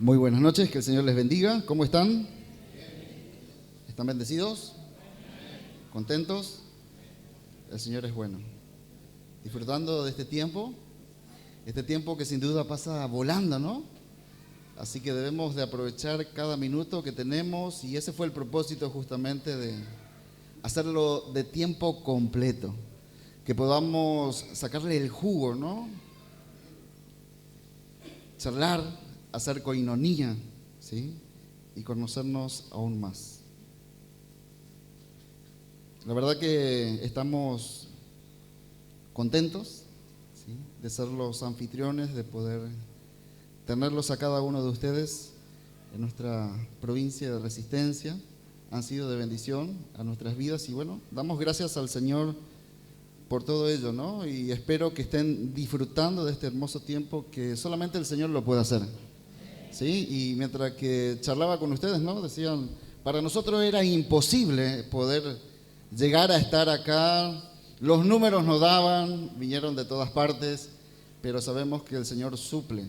Muy buenas noches, que el Señor les bendiga. ¿Cómo están? ¿Están bendecidos? ¿Contentos? El Señor es bueno. Disfrutando de este tiempo que sin duda pasa volando, ¿no? Así que debemos de aprovechar cada minuto que tenemos, y ese fue el propósito justamente de hacerlo de tiempo completo, que podamos sacarle el jugo, ¿no? Charlar, hacer coinonía, ¿sí? Y conocernos aún más. La verdad que estamos contentos, ¿sí?, de ser los anfitriones, de poder tenerlos a cada uno de ustedes en nuestra provincia de Resistencia. Han sido de bendición a nuestras vidas y bueno, damos gracias al Señor por todo ello, ¿no? Y espero que estén disfrutando de este hermoso tiempo que solamente el Señor lo puede hacer, ¿sí? Y mientras que charlaba con ustedes, ¿no?, decían, para nosotros era imposible poder llegar a estar acá. Los números no daban, vinieron de todas partes, pero sabemos que el Señor suple,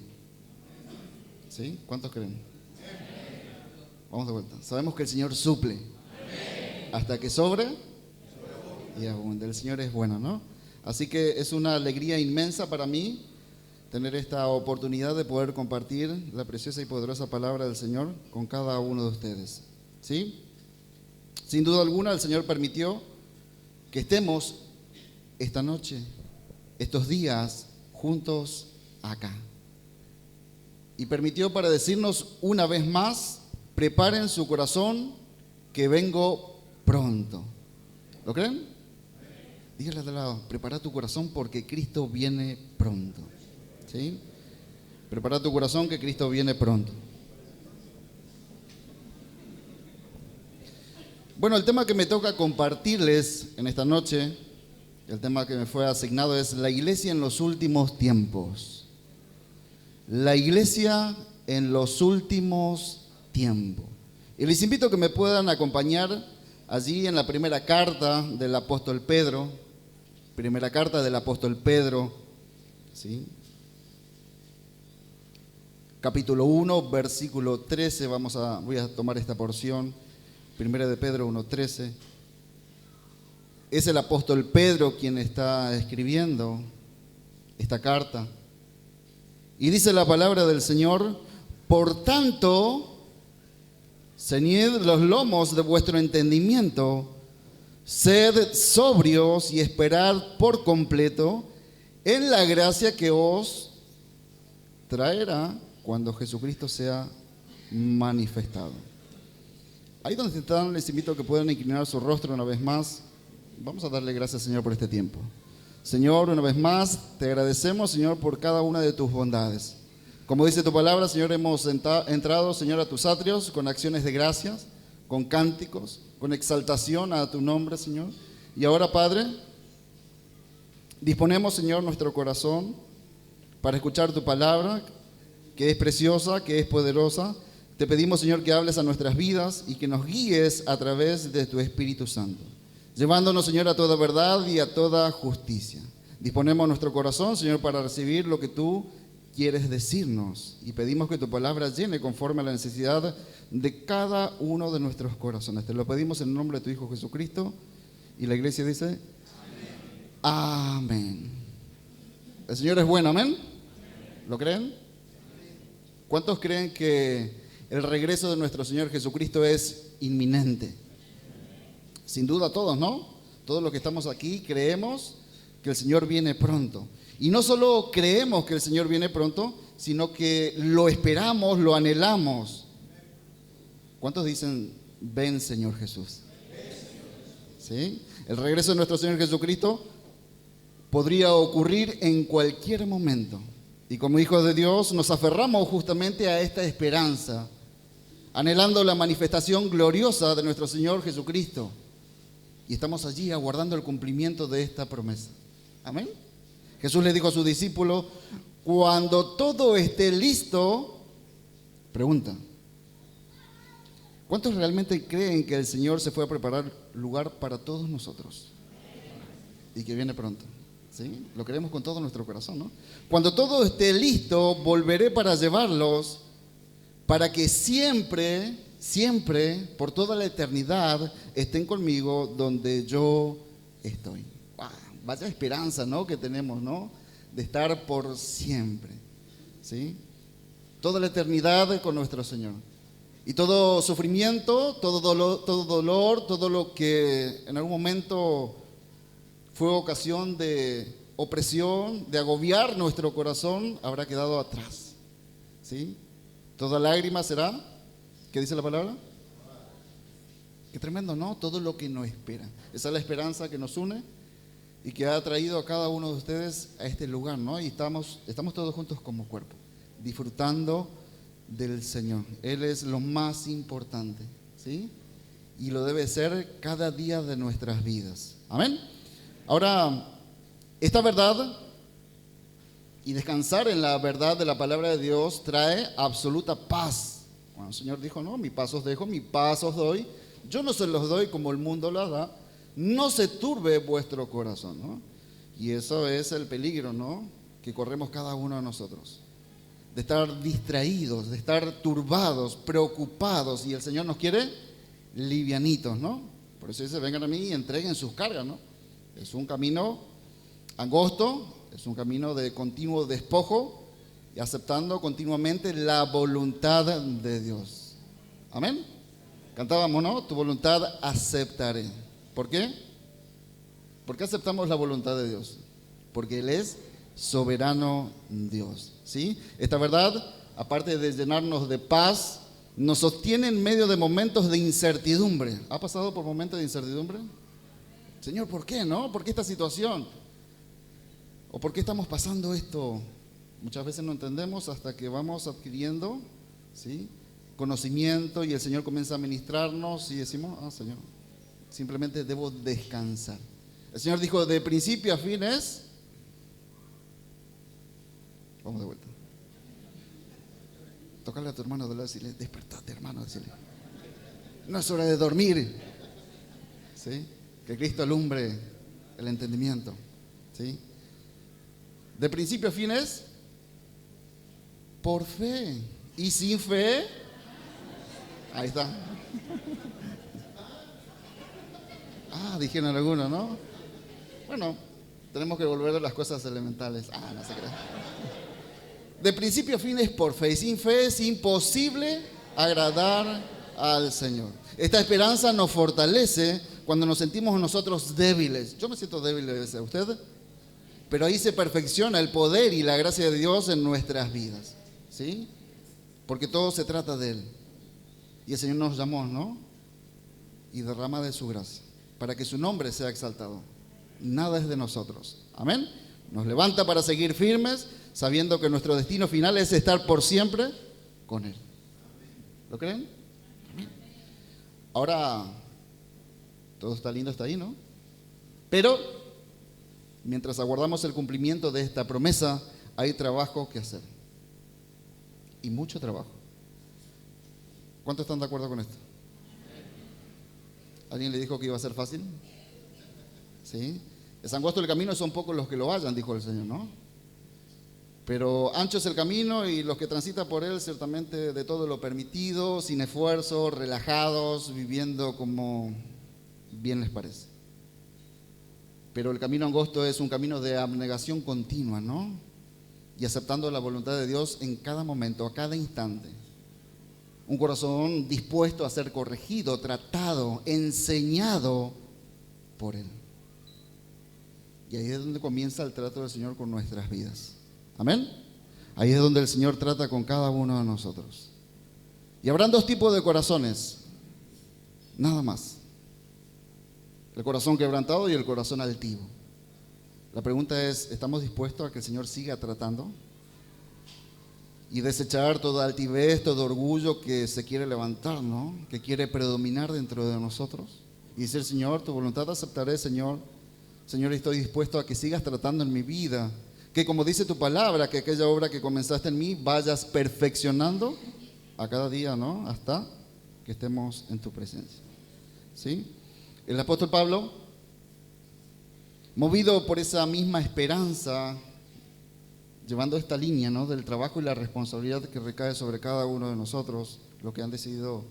¿sí? ¿Cuántos creen? Vamos de vuelta. Sabemos que el Señor suple hasta que sobre y abunde. El Señor es bueno, ¿no? Así que es una alegría inmensa para mí tener esta oportunidad de poder compartir la preciosa y poderosa palabra del Señor con cada uno de ustedes, ¿sí? Sin duda alguna, el Señor permitió que estemos esta noche, estos días, juntos acá. Y permitió para decirnos una vez más, preparen su corazón, que vengo pronto. ¿Lo creen? Dígale de lado, prepara tu corazón porque Cristo viene pronto, ¿sí? Prepara tu corazón que Cristo viene pronto. Bueno, el tema que me toca compartirles en esta noche, el tema que me fue asignado es la iglesia en los últimos tiempos. La iglesia en los últimos tiempos. Y les invito a que me puedan acompañar allí en la primera carta del apóstol Pedro. Primera carta del apóstol Pedro, ¿sí? Capítulo 1, versículo 13, voy a tomar esta porción. Primera de Pedro 1:13. Es el apóstol Pedro quien está escribiendo esta carta. Y dice la palabra del Señor: por tanto, ceñid los lomos de vuestro entendimiento, sed sobrios y esperad por completo en la gracia que os traerá cuando Jesucristo sea manifestado. Ahí donde están, les invito a que puedan inclinar su rostro una vez más. Vamos a darle gracias, Señor, por este tiempo. Señor, una vez más, te agradecemos, Señor, por cada una de tus bondades. Como dice tu palabra, Señor, hemos entrado, Señor, a tus atrios con acciones de gracias, con cánticos, con exaltación a tu nombre, Señor. Y ahora, Padre, disponemos, Señor, nuestro corazón para escuchar tu palabra, que es preciosa, que es poderosa. Te pedimos, Señor, que hables a nuestras vidas y que nos guíes a través de tu Espíritu Santo, llevándonos, Señor, a toda verdad y a toda justicia. Disponemos nuestro corazón, Señor, para recibir lo que tú quieres decirnos, y pedimos que tu palabra llene conforme a la necesidad de cada uno de nuestros corazones. Te lo pedimos en el nombre de tu Hijo Jesucristo, y la iglesia dice amén. Amén. El Señor es bueno, amén. ¿Lo creen? ¿Cuántos creen que el regreso de nuestro Señor Jesucristo es inminente? Sin duda todos, ¿no? Todos los que estamos aquí creemos que el Señor viene pronto. Y no solo creemos que el Señor viene pronto, sino que lo esperamos, lo anhelamos. ¿Cuántos dicen, ven Señor Jesús? ¿Sí? El regreso de nuestro Señor Jesucristo podría ocurrir en cualquier momento. Y como hijos de Dios nos aferramos justamente a esta esperanza, anhelando la manifestación gloriosa de nuestro Señor Jesucristo. Y estamos allí aguardando el cumplimiento de esta promesa. Amén. Jesús le dijo a sus discípulos: cuando todo esté listo, pregunta, ¿cuántos realmente creen que el Señor se fue a preparar lugar para todos nosotros? Y que viene pronto, ¿sí? Lo queremos con todo nuestro corazón, ¿no? Cuando todo esté listo, volveré para llevarlos para que siempre, siempre, por toda la eternidad, estén conmigo donde yo estoy. ¡Wow! Vaya esperanza, ¿no?, que tenemos, ¿no?, de estar por siempre, ¿sí? Toda la eternidad con nuestro Señor. Y todo sufrimiento, todo dolor, todo lo que en algún momento fue ocasión de opresión, de agobiar nuestro corazón, habrá quedado atrás, ¿sí? Toda lágrima será, ¿qué dice la palabra? Qué tremendo, ¿no? Todo lo que nos espera. Esa es la esperanza que nos une y que ha traído a cada uno de ustedes a este lugar, ¿no? Y estamos todos juntos como cuerpo, disfrutando del Señor. Él es lo más importante, ¿sí? Y lo debe ser cada día de nuestras vidas. Amén. Ahora, esta verdad y descansar en la verdad de la palabra de Dios trae absoluta paz. Cuando el Señor dijo, no, mi paz os dejo, mi paz os doy, yo no se los doy como el mundo la da, no se turbe vuestro corazón, ¿no? Y eso es el peligro, ¿no?, que corremos cada uno de nosotros, de estar distraídos, de estar turbados, preocupados, y el Señor nos quiere livianitos, ¿no? Por eso dice, vengan a mí y entreguen sus cargas, ¿no? Es un camino angosto, es un camino de continuo despojo y aceptando continuamente la voluntad de Dios. Amén. Cantábamos, ¿no? Tu voluntad aceptaré. ¿Por qué? ¿Por qué aceptamos la voluntad de Dios? Porque Él es soberano Dios, ¿sí? Esta verdad, aparte de llenarnos de paz, nos sostiene en medio de momentos de incertidumbre. ¿Ha pasado por momentos de incertidumbre? Señor, ¿por qué, no? ¿Por qué esta situación? ¿O por qué estamos pasando esto? Muchas veces no entendemos hasta que vamos adquiriendo, ¿sí?, conocimiento y el Señor comienza a ministrarnos y decimos, Señor, simplemente debo descansar. El Señor dijo, de principio a fin es... Vamos de vuelta. Tócale a tu hermano de lado y decirle, despertate, hermano, decirle, no es hora de dormir, ¿sí? Que Cristo alumbre el entendimiento, ¿sí? De principio a fin es por fe, y sin fe, ahí está. Dijeron algunos, ¿no? Bueno, tenemos que volver a las cosas elementales. No se crea. De principio a fin es por fe, y sin fe es imposible agradar al Señor. Esta esperanza nos fortalece cuando nos sentimos nosotros débiles. Yo me siento débil, ¿a usted? Pero ahí se perfecciona el poder y la gracia de Dios en nuestras vidas, ¿sí? Porque todo se trata de Él. Y el Señor nos llamó, ¿no? Y derrama de su gracia, para que su nombre sea exaltado. Nada es de nosotros. Amén. Nos levanta para seguir firmes, sabiendo que nuestro destino final es estar por siempre con Él. ¿Lo creen? Amén. Ahora, todo está lindo, está ahí, ¿no? Pero, mientras aguardamos el cumplimiento de esta promesa, hay trabajo que hacer. Y mucho trabajo. ¿Cuántos están de acuerdo con esto? ¿Alguien le dijo que iba a ser fácil? ¿Sí? Es angosto el camino, son pocos los que lo hallan, dijo el Señor, ¿no? Pero ancho es el camino y los que transitan por él ciertamente de todo lo permitido, sin esfuerzo, relajados, viviendo como bien les parece. Pero el camino angosto es un camino de abnegación continua, ¿no? Y aceptando la voluntad de Dios en cada momento, a cada instante. Un corazón dispuesto a ser corregido, tratado, enseñado por Él. Y ahí es donde comienza el trato del Señor con nuestras vidas. Amén. Ahí es donde el Señor trata con cada uno de nosotros. Y habrán dos tipos de corazones, nada más. El corazón quebrantado y el corazón altivo. La pregunta es, ¿estamos dispuestos a que el Señor siga tratando? Y desechar toda altivez, todo orgullo que se quiere levantar, ¿no? Que quiere predominar dentro de nosotros. Y decir, Señor, tu voluntad aceptaré, Señor. Señor, estoy dispuesto a que sigas tratando en mi vida. Que como dice tu palabra, que aquella obra que comenzaste en mí, vayas perfeccionando a cada día, ¿no? Hasta que estemos en tu presencia. ¿Sí? El apóstol Pablo, movido por esa misma esperanza llevando esta línea, ¿no?, del trabajo y la responsabilidad que recae sobre cada uno de nosotros, los que han decidido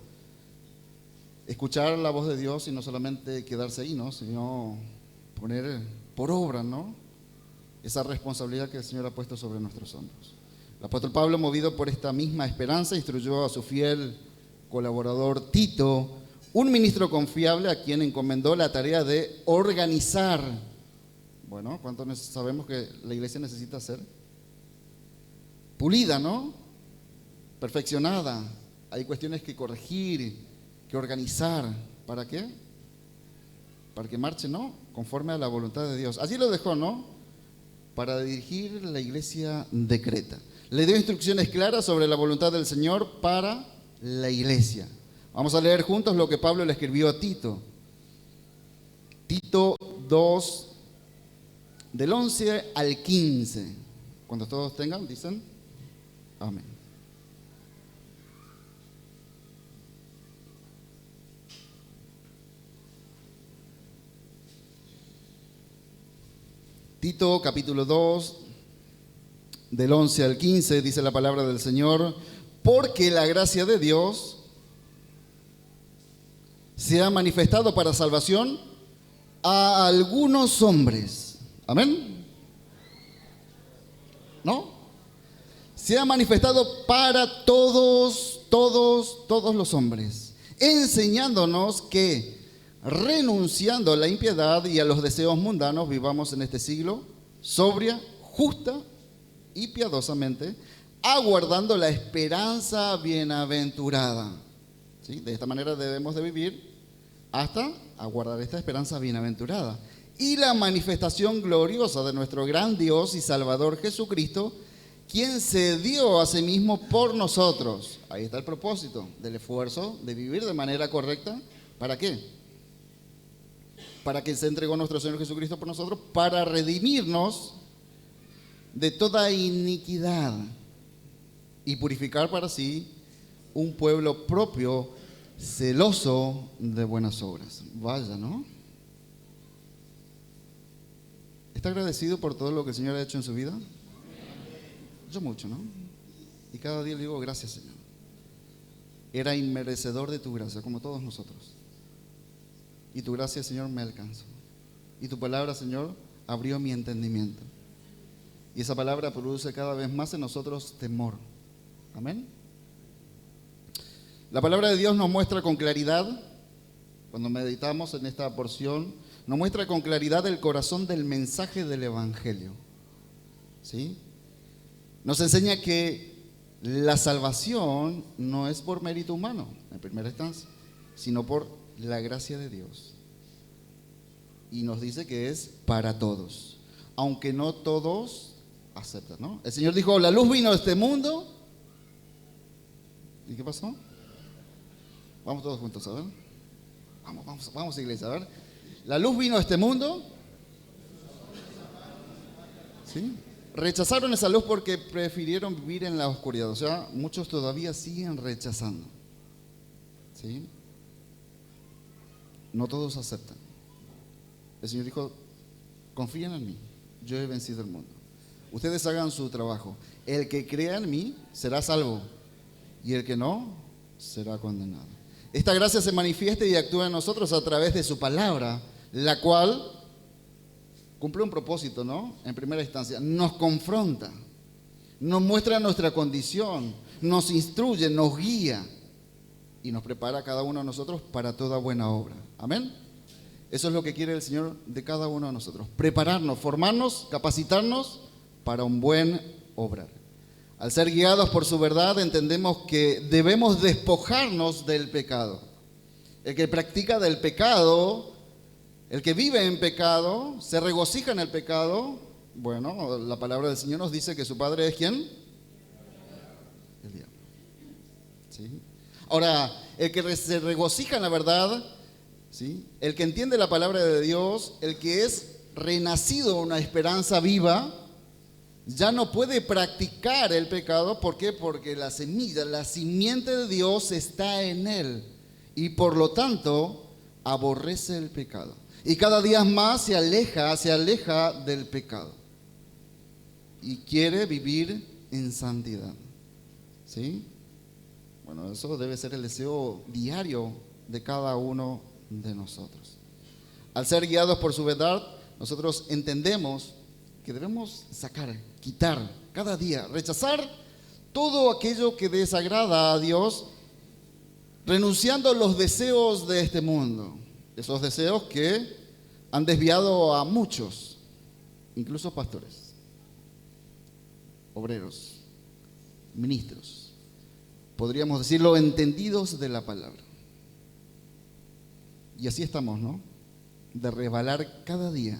escuchar la voz de Dios y no solamente quedarse ahí, ¿no?, sino poner por obra, ¿no?, esa responsabilidad que el Señor ha puesto sobre nuestros hombros. El apóstol Pablo, movido por esta misma esperanza, instruyó a su fiel colaborador Tito, un ministro confiable a quien encomendó la tarea de organizar. Bueno, ¿cuántos sabemos que la iglesia necesita ser pulida, ¿no?, perfeccionada? Hay cuestiones que corregir, que organizar. ¿Para qué? Para que marche, ¿no?, conforme a la voluntad de Dios. Allí lo dejó, ¿no?, para dirigir la iglesia de Creta. Le dio instrucciones claras sobre la voluntad del Señor para la iglesia. Vamos a leer juntos lo que Pablo le escribió a Tito. Tito 2, del 11 al 15. Cuando todos tengan, dicen amén. Tito capítulo 2, del 11 al 15, dice la palabra del Señor: porque la gracia de Dios se ha manifestado para salvación a algunos hombres. ¿Amén? ¿No? Se ha manifestado para todos los hombres, enseñándonos que, renunciando a la impiedad y a los deseos mundanos, vivamos en este siglo sobria, justa y piadosamente, aguardando la esperanza bienaventurada. ¿Sí? De esta manera debemos de vivir hasta aguardar esta esperanza bienaventurada y la manifestación gloriosa de nuestro gran Dios y Salvador Jesucristo, quien se dio a sí mismo por nosotros. Ahí está el propósito del esfuerzo de vivir de manera correcta. ¿Para qué? Para que se entregó nuestro Señor Jesucristo por nosotros, para redimirnos de toda iniquidad y purificar para sí un pueblo propio, celoso de buenas obras. Vaya, ¿no? ¿Está agradecido por todo lo que el Señor ha hecho en su vida? Yo mucho, ¿no? Y cada día le digo, gracias, Señor. Era inmerecedor de tu gracia, como todos nosotros. Y tu gracia, Señor, me alcanzó. Y tu palabra, Señor, abrió mi entendimiento. Y esa palabra produce cada vez más en nosotros temor. Amén. La palabra de Dios nos muestra con claridad, cuando meditamos en esta porción, nos muestra con claridad el corazón del mensaje del Evangelio. ¿Sí? Nos enseña que la salvación no es por mérito humano, en primera instancia, sino por la gracia de Dios. Y nos dice que es para todos, aunque no todos aceptan, ¿no? El Señor dijo, la luz vino a este mundo. ¿Y qué pasó? Vamos todos juntos, a ver. Vamos, iglesia, a ver. La luz vino a este mundo. ¿Sí? Rechazaron esa luz porque prefirieron vivir en la oscuridad. O sea, muchos todavía siguen rechazando. ¿Sí? No todos aceptan. El Señor dijo, confíen en mí, yo he vencido el mundo. Ustedes hagan su trabajo. El que crea en mí será salvo, y el que no, será condenado. Esta gracia se manifiesta y actúa en nosotros a través de su palabra, la cual cumple un propósito, ¿no? En primera instancia, nos confronta, nos muestra nuestra condición, nos instruye, nos guía y nos prepara a cada uno de nosotros para toda buena obra. Amén. Eso es lo que quiere el Señor de cada uno de nosotros. Prepararnos, formarnos, capacitarnos para un buen obrar. Al ser guiados por su verdad, entendemos que debemos despojarnos del pecado. El que practica del pecado, el que vive en pecado, se regocija en el pecado. Bueno, la palabra del Señor nos dice que su padre es ¿quién? El diablo. ¿Sí? Ahora, el que se regocija en la verdad, ¿sí?, el que entiende la palabra de Dios, el que es renacido una esperanza viva, ya no puede practicar el pecado. ¿Por qué? Porque la semilla, la simiente de Dios está en él y por lo tanto aborrece el pecado. Y cada día más se aleja del pecado. y quiere vivir en santidad. ¿Sí? Bueno, eso debe ser el deseo diario de cada uno de nosotros. Al ser guiados por su verdad, nosotros entendemos que debemos sacar, quitar cada día, rechazar todo aquello que desagrada a Dios, renunciando a los deseos de este mundo, esos deseos que han desviado a muchos, incluso pastores, obreros, ministros, podríamos decirlo, entendidos de la palabra. Y así estamos, ¿no? De resbalar cada día.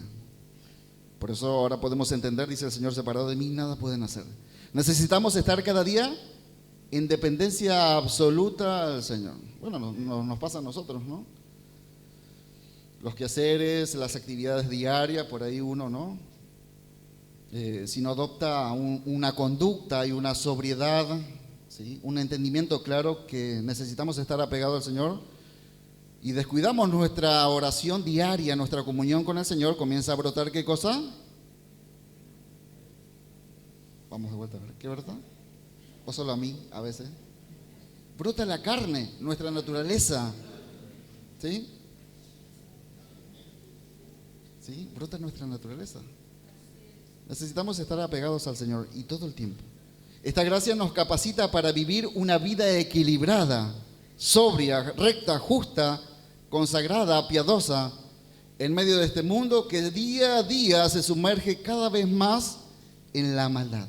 Por eso ahora podemos entender, dice el Señor, separado de mí nada pueden hacer. Necesitamos estar cada día en dependencia absoluta al Señor. Bueno, nos pasa a nosotros, ¿no? Los quehaceres, las actividades diarias, por ahí uno, ¿no? Si no adopta una conducta y una sobriedad, ¿sí? Un entendimiento claro que necesitamos estar apegados al Señor y descuidamos nuestra oración diaria, nuestra comunión con el Señor, comienza a brotar ¿qué cosa? Vamos de vuelta a ver, ¿qué verdad? O solo a mí a veces. Brota la carne, nuestra naturaleza, ¿sí? ¿Sí? Brota nuestra naturaleza. Necesitamos estar apegados al Señor y todo el tiempo. Esta gracia nos capacita para vivir una vida equilibrada, sobria, recta, justa, consagrada, piadosa, en medio de este mundo que día a día se sumerge cada vez más en la maldad.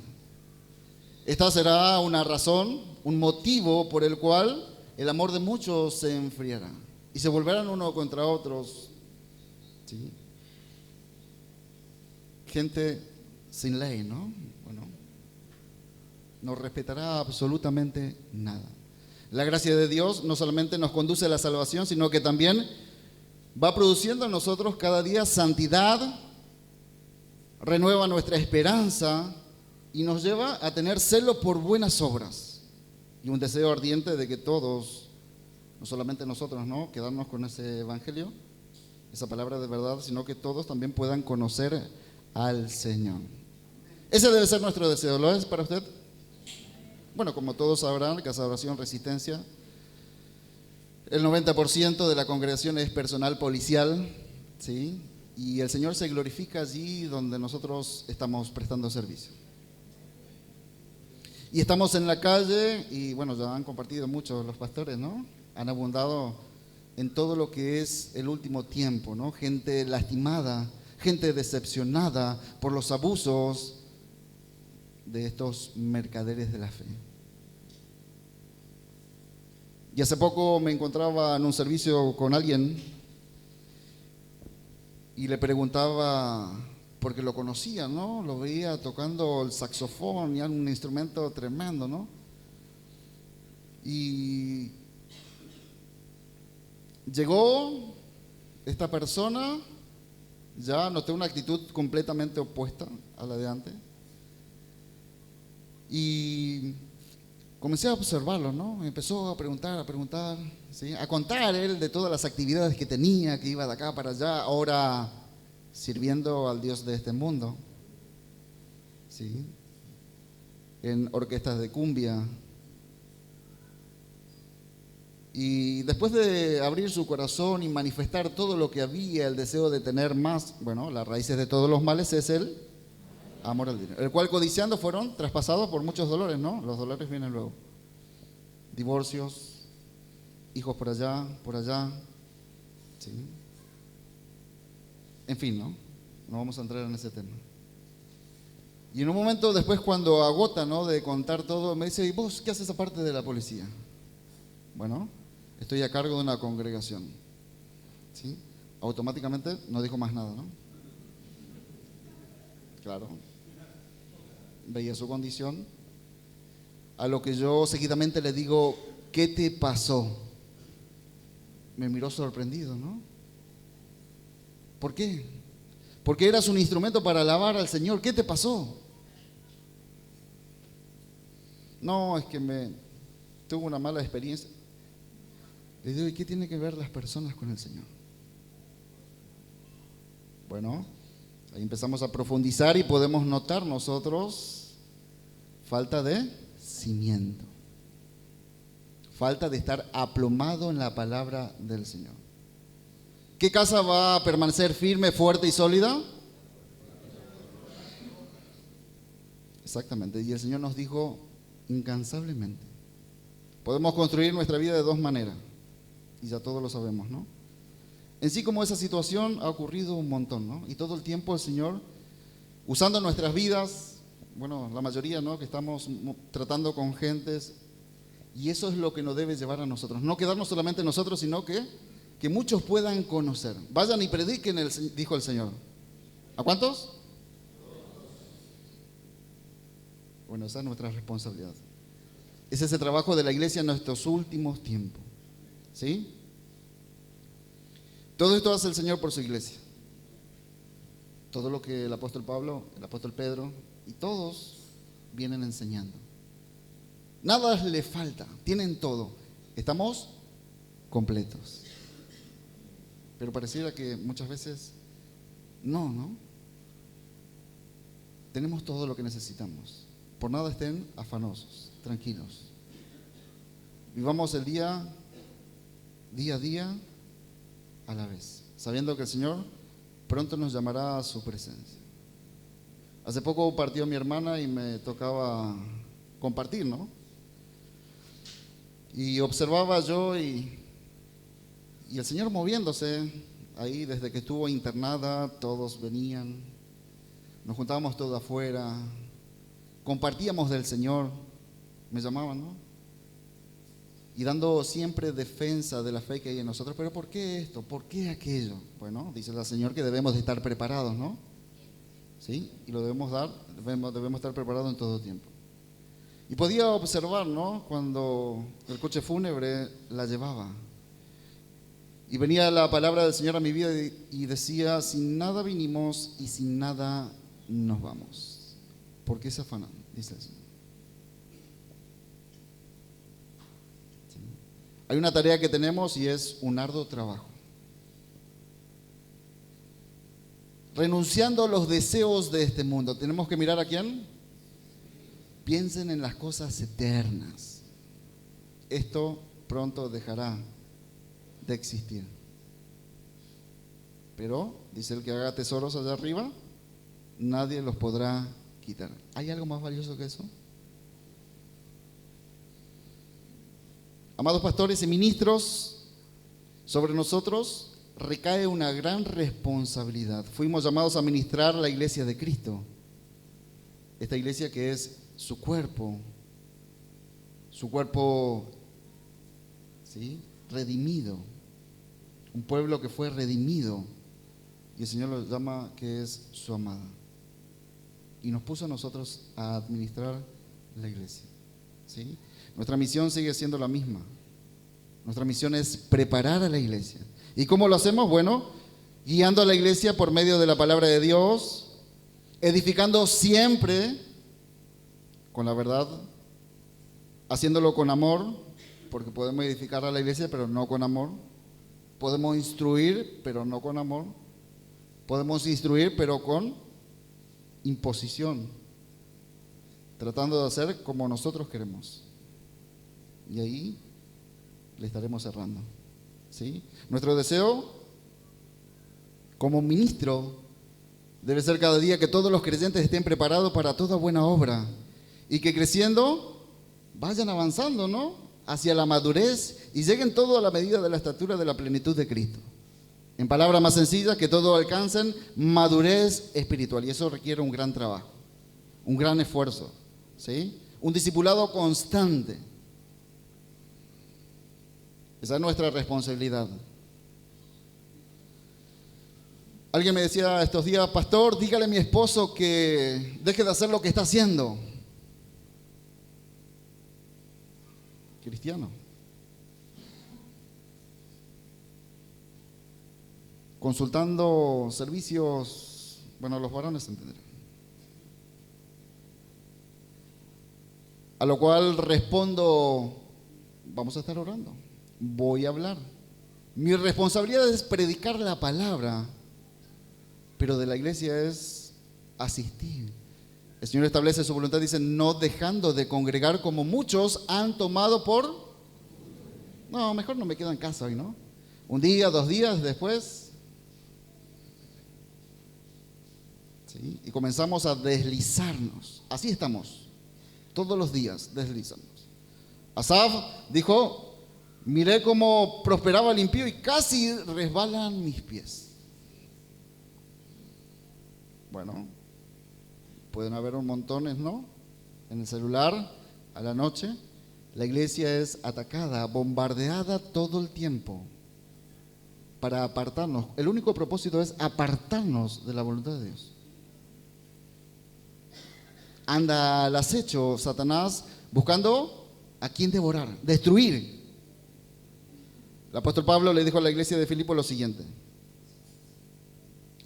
Esta será una razón, un motivo por el cual el amor de muchos se enfriará y se volverán unos contra otros, ¿sí? Gente sin ley, ¿no? Bueno, no respetará absolutamente nada. La gracia de Dios no solamente nos conduce a la salvación, sino que también va produciendo en nosotros cada día santidad, renueva nuestra esperanza y nos lleva a tener celo por buenas obras y un deseo ardiente de que todos, no solamente nosotros, ¿no?, quedarnos con ese evangelio, esa palabra de verdad, sino que todos también puedan conocer al Señor. Ese debe ser nuestro deseo. ¿Lo es para usted? Bueno, como todos sabrán, Casa de Oración Resistencia, el 90% de la congregación es personal policial, ¿sí? Y el Señor se glorifica allí donde nosotros estamos prestando servicio. Y estamos en la calle y bueno, ya han compartido muchos los pastores, ¿no? Han abundado en todo lo que es el último tiempo, ¿no? Gente lastimada, gente decepcionada por los abusos de estos mercaderes de la fe. Y hace poco me encontraba en un servicio con alguien y le preguntaba, porque lo conocía, ¿no? Lo veía tocando el saxofón y era un instrumento tremendo, ¿no? Y llegó esta persona, ya noté una actitud completamente opuesta a la de antes. Y comencé a observarlo, ¿no? Empezó a preguntar, ¿sí? A contar él de todas las actividades que tenía, que iba de acá para allá, ahora sirviendo al Dios de este mundo, ¿sí? En orquestas de cumbia. Y después de abrir su corazón y manifestar todo lo que había, el deseo de tener más, bueno, las raíces de todos los males es el amor al dinero, el cual codiciando fueron traspasados por muchos dolores, ¿no? Los dolores vienen luego. Divorcios, hijos por allá, ¿sí? En fin, ¿no? No vamos a entrar en ese tema. Y en un momento después, cuando agota, ¿no?, de contar todo, me dice, ¿y vos qué haces aparte de la policía? Bueno, estoy a cargo de una congregación, ¿sí? Automáticamente no dijo más nada, ¿no? Claro. Veía su condición, a lo que yo seguidamente le digo, ¿qué te pasó? Me miró sorprendido, ¿no? ¿Por qué? Porque eras un instrumento para alabar al Señor. ¿Qué te pasó? No, es que tuve una mala experiencia. Le digo, ¿y qué tiene que ver las personas con el Señor? Bueno, Ahí empezamos a profundizar y podemos notar nosotros falta de cimiento, falta de estar aplomado en la palabra del Señor. ¿Qué casa va a permanecer firme, fuerte y sólida? Exactamente, y el Señor nos dijo incansablemente. Podemos construir nuestra vida de dos maneras, y ya todos lo sabemos, ¿no? En sí, como esa situación ha ocurrido un montón, ¿no? Y todo el tiempo el Señor, usando nuestras vidas, bueno, la mayoría, ¿no? Que estamos tratando con gentes, y eso es lo que nos debe llevar a nosotros. No quedarnos solamente nosotros, sino que muchos puedan conocer. Vayan y prediquen, dijo el Señor. ¿A cuántos? Bueno, esa es nuestra responsabilidad. Ese es el trabajo de la iglesia en nuestros últimos tiempos. ¿Sí? Todo esto hace el Señor por su iglesia. Todo lo que el apóstol Pablo, el apóstol Pedro y todos vienen enseñando. Nada le falta, tienen todo. Estamos completos. Pero pareciera que muchas veces no. Tenemos todo lo que necesitamos. Por nada estén afanosos, tranquilos. Vivamos el día a día a la vez, sabiendo que el Señor pronto nos llamará a su presencia. Hace poco partió mi hermana y me tocaba compartir, ¿no? Y observaba yo y el Señor moviéndose ahí desde que estuvo internada. Todos venían, nos juntábamos todos afuera, compartíamos del Señor, me llamaban, ¿no? Y dando siempre defensa de la fe que hay en nosotros. Pero ¿por qué esto? ¿Por qué aquello? Bueno, dice el Señor que debemos de estar preparados, ¿no? ¿Sí? Y lo debemos estar preparados en todo tiempo. Y podía observar, ¿no? Cuando el coche fúnebre la llevaba. Y venía la palabra del Señor a mi vida y decía: sin nada vinimos y sin nada nos vamos. ¿Por qué se afanan? Dice el Señor. Hay una tarea que tenemos y es un arduo trabajo. Renunciando a los deseos de este mundo. ¿Tenemos que mirar a quién? Piensen en las cosas eternas. Esto pronto dejará de existir. Pero, dice el que haga tesoros allá arriba, nadie los podrá quitar. ¿Hay algo más valioso que eso? Amados pastores y ministros, sobre nosotros recae una gran responsabilidad. Fuimos llamados a ministrar la iglesia de Cristo. Esta iglesia que es su cuerpo, ¿sí? Redimido. Un pueblo que fue redimido. Y el Señor lo llama que es su amada. Y nos puso a nosotros a administrar la iglesia. ¿Sí? Nuestra misión sigue siendo la misma. Nuestra misión es preparar a la iglesia. ¿Y cómo lo hacemos? Bueno, guiando a la iglesia por medio de la palabra de Dios, edificando siempre con la verdad, haciéndolo con amor, porque podemos edificar a la iglesia, pero no con amor. Podemos instruir, pero no con amor. Podemos instruir, pero con imposición, tratando de hacer como nosotros queremos. Y ahí le estaremos cerrando. ¿Sí? Nuestro deseo como ministro debe ser cada día que todos los creyentes estén preparados para toda buena obra y que creciendo vayan avanzando, ¿no? Hacia la madurez y lleguen todos a la medida de la estatura de la plenitud de Cristo. En palabras más sencillas, que todos alcancen madurez espiritual. Y eso requiere un gran trabajo, un gran esfuerzo, ¿sí? Un discipulado constante. Esa es nuestra responsabilidad. Alguien me decía estos días: pastor, dígale a mi esposo que deje de hacer lo que está haciendo. Cristiano. Consultando servicios, bueno, los varones entenderán. A lo cual respondo: vamos a estar orando, voy a hablar. Mi responsabilidad es predicar la palabra, pero de la iglesia es asistir. El Señor establece su voluntad, dice, no dejando de congregar como muchos han tomado por... No, mejor no me quedo en casa hoy, ¿no? Un día, 2 días después. ¿Sí? Y comenzamos a deslizarnos. Así estamos, todos los días deslizándonos. Asaf dijo, miré cómo prosperaba el impío y casi resbalan mis pies. Bueno, pueden haber un montones, ¿no? En el celular, a la noche. La iglesia es atacada, bombardeada todo el tiempo para apartarnos. El único propósito es apartarnos de la voluntad de Dios. Anda al acecho Satanás buscando a quién devorar, destruir. El apóstol Pablo le dijo a la iglesia de Filipo lo siguiente,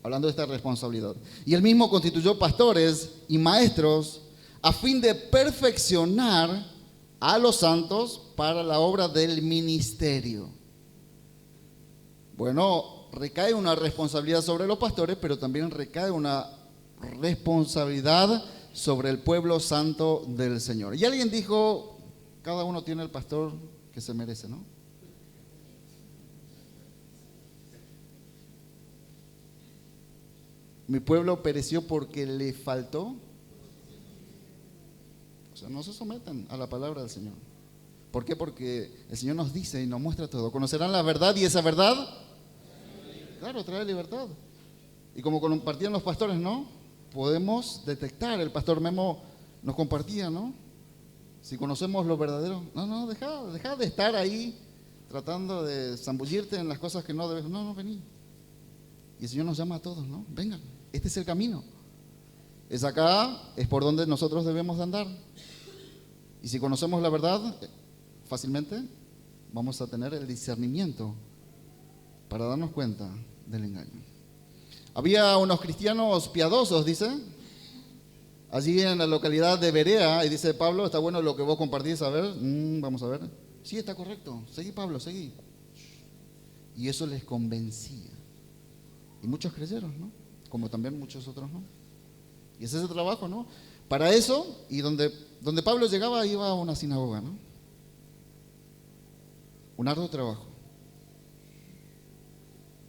hablando de esta responsabilidad. Y él mismo constituyó pastores y maestros a fin de perfeccionar a los santos para la obra del ministerio. Bueno, recae una responsabilidad sobre los pastores, pero también recae una responsabilidad sobre el pueblo santo del Señor. Y alguien dijo, cada uno tiene el pastor que se merece, ¿no? Mi pueblo pereció porque le faltó. O sea, no se sometan a la palabra del Señor. ¿Por qué? Porque el Señor nos dice y nos muestra todo. Conocerán la verdad y esa verdad, claro, trae libertad. Y como compartían los pastores, ¿no? Podemos detectar. El pastor Memo nos compartía, ¿no? Si conocemos lo verdadero, no, deja de estar ahí tratando de zambullirte en las cosas que no debes. No, vení. Y el Señor nos llama a todos, ¿no? Vengan, este es el camino. Es acá, es por donde nosotros debemos de andar. Y si conocemos la verdad, fácilmente vamos a tener el discernimiento para darnos cuenta del engaño. Había unos cristianos piadosos, dice, allí en la localidad de Berea, y dice Pablo, está bueno lo que vos compartís, a ver, vamos a ver. Sí, está correcto, seguí Pablo, seguí. Y eso les convencía. Y muchos creyeron, ¿no? Como también muchos otros no. Y ese es el trabajo, ¿no? Para eso, y donde Pablo llegaba, iba a una sinagoga, ¿no? Un arduo trabajo.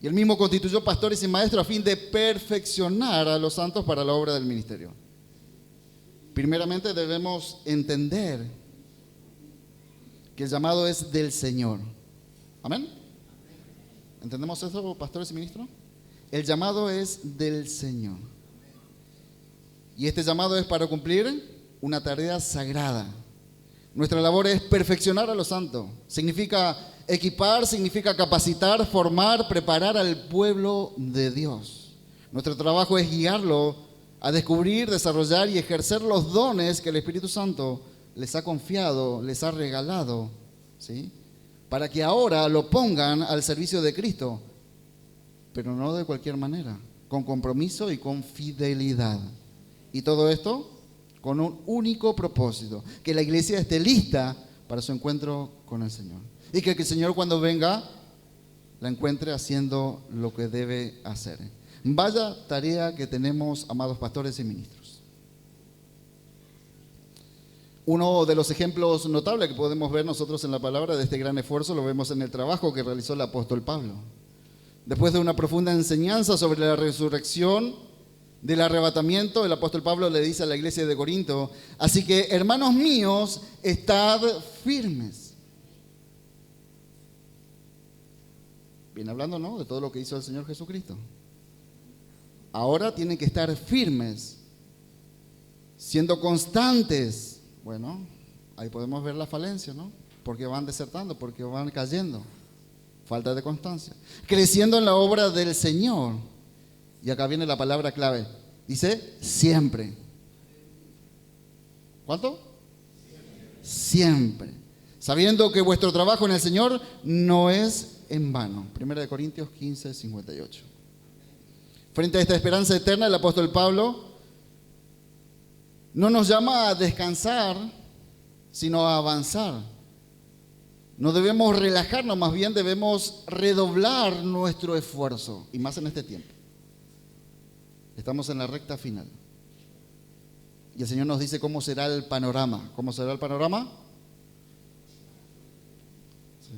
Y él mismo constituyó pastores y maestros a fin de perfeccionar a los santos para la obra del ministerio. Primeramente debemos entender que el llamado es del Señor. ¿Amén? ¿Entendemos eso, pastores y ministros? El llamado es del Señor. Y este llamado es para cumplir una tarea sagrada. Nuestra labor es perfeccionar a los santos. Significa equipar, significa capacitar, formar, preparar al pueblo de Dios. Nuestro trabajo es guiarlo a descubrir, desarrollar y ejercer los dones que el Espíritu Santo les ha confiado, les ha regalado, ¿sí? Para que ahora lo pongan al servicio de Cristo, pero no de cualquier manera, con compromiso y con fidelidad. Y todo esto con un único propósito, que la iglesia esté lista para su encuentro con el Señor. Y que el Señor cuando venga la encuentre haciendo lo que debe hacer. Vaya tarea que tenemos, amados pastores y ministros. Uno de los ejemplos notables que podemos ver nosotros en la palabra de este gran esfuerzo lo vemos en el trabajo que realizó el apóstol Pablo. Después de una profunda enseñanza sobre la resurrección, del arrebatamiento, el apóstol Pablo le dice a la iglesia de Corinto: así que, hermanos míos, estad firmes. Viene hablando, ¿no?, de todo lo que hizo el Señor Jesucristo. Ahora tienen que estar firmes, siendo constantes. Bueno, ahí podemos ver la falencia, ¿no? Porque van desertando, porque van cayendo. Falta de constancia. Creciendo en la obra del Señor. Y acá viene la palabra clave. Dice, siempre. ¿Cuánto? Siempre. Sabiendo que vuestro trabajo en el Señor no es en vano. 1 Corintios 15, 58. Frente a esta esperanza eterna, el apóstol Pablo no nos llama a descansar, sino a avanzar. No debemos relajarnos, más bien debemos redoblar nuestro esfuerzo, y más en este tiempo. Estamos en la recta final. Y el Señor nos dice cómo será el panorama. ¿Cómo será el panorama? ¿Sí?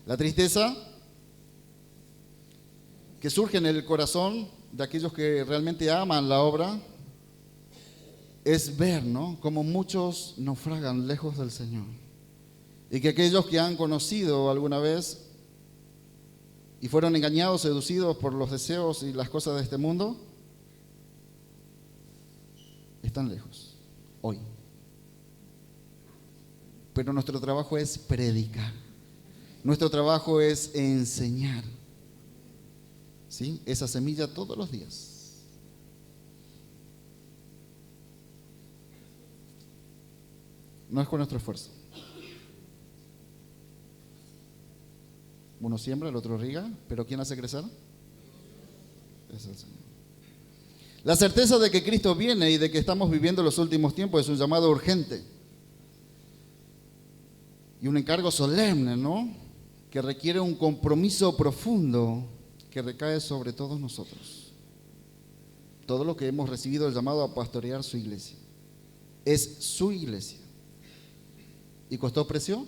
La tristeza que surge en el corazón de aquellos que realmente aman la obra es ver, ¿no?, cómo muchos naufragan lejos del Señor. Y que aquellos que han conocido alguna vez y fueron engañados, seducidos por los deseos y las cosas de este mundo, están lejos hoy. Pero nuestro trabajo es predicar. Nuestro trabajo es enseñar. ¿Sí? Esa semilla todos los días. No es con nuestro esfuerzo. Uno siembra, el otro riega, pero ¿quién hace crecer? Es el Señor. La certeza de que Cristo viene y de que estamos viviendo los últimos tiempos es un llamado urgente y un encargo solemne, ¿no?, que requiere un compromiso profundo que recae sobre todos nosotros. Todo lo que hemos recibido el llamado a pastorear su iglesia. Es su iglesia. ¿Y costó precio?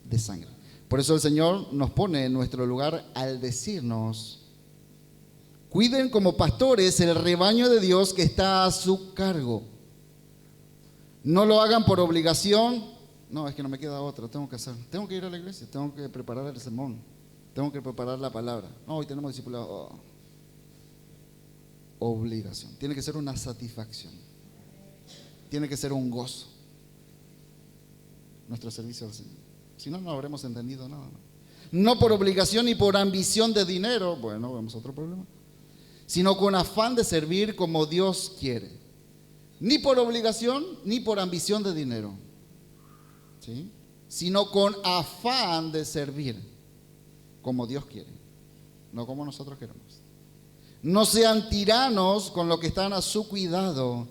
De sangre. Por eso el Señor nos pone en nuestro lugar al decirnos: cuiden como pastores el rebaño de Dios que está a su cargo. No lo hagan por obligación. No, es que no me queda otra, tengo que hacer. Tengo que ir a la iglesia, tengo que preparar el sermón, tengo que preparar la palabra. No, hoy tenemos discipulado. Oh. Obligación. Tiene que ser una satisfacción. Tiene que ser un gozo. Nuestro servicio al Señor. Si no, no habremos entendido nada. No por obligación ni por ambición de dinero, bueno, vemos otro problema, sino con afán de servir como Dios quiere. Ni por obligación ni por ambición de dinero, ¿sí?, sino con afán de servir como Dios quiere, no como nosotros queremos. No sean tiranos con lo que están a su cuidado,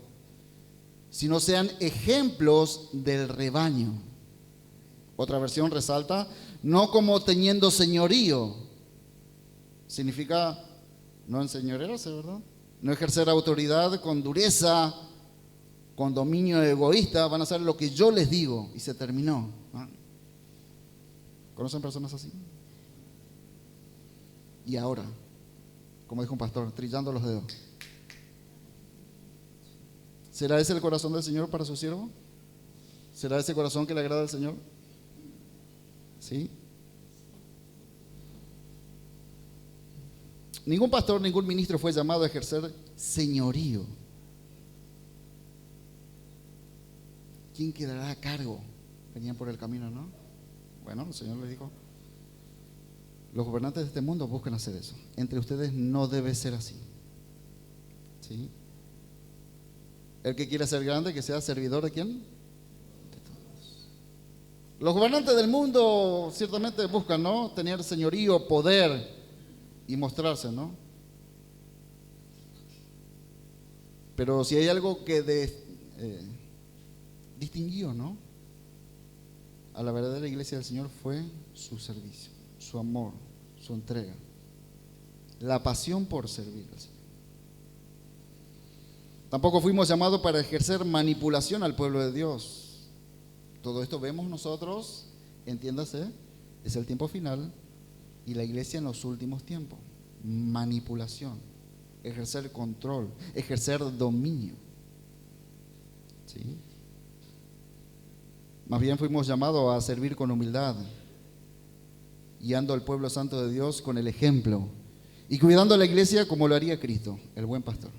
sino sean ejemplos del rebaño. Otra versión resalta: no como teniendo señorío. Significa no enseñorearse, ¿verdad? No ejercer autoridad con dureza, con dominio egoísta. Van a hacer lo que yo les digo y se terminó. ¿Ah? ¿Conocen personas así? Y ahora, como dijo un pastor, trillando los dedos. ¿Será ese el corazón del Señor para su siervo? ¿Será ese corazón que le agrada al Señor? ¿Sí? Ningún pastor, ningún ministro fue llamado a ejercer señorío. ¿Quién quedará a cargo? Venían por el camino, ¿no? Bueno, el Señor les dijo: los gobernantes de este mundo buscan hacer eso. Entre ustedes no debe ser así. ¿Sí? El que quiera ser grande, que sea servidor de ¿quién? De todos. Los gobernantes del mundo ciertamente buscan, ¿no?, tener señorío, poder y mostrarse, ¿no? Pero si hay algo que distinguió, ¿no?, a la verdadera iglesia del Señor, fue su servicio, su amor, su entrega, la pasión por servir al Señor. Tampoco fuimos llamados para ejercer manipulación al pueblo de Dios. Todo esto vemos nosotros, entiéndase, es el tiempo final y la iglesia en los últimos tiempos. Manipulación, ejercer control, ejercer dominio. ¿Sí? Más bien fuimos llamados a servir con humildad, guiando al pueblo santo de Dios con el ejemplo y cuidando a la iglesia como lo haría Cristo, el buen pastor,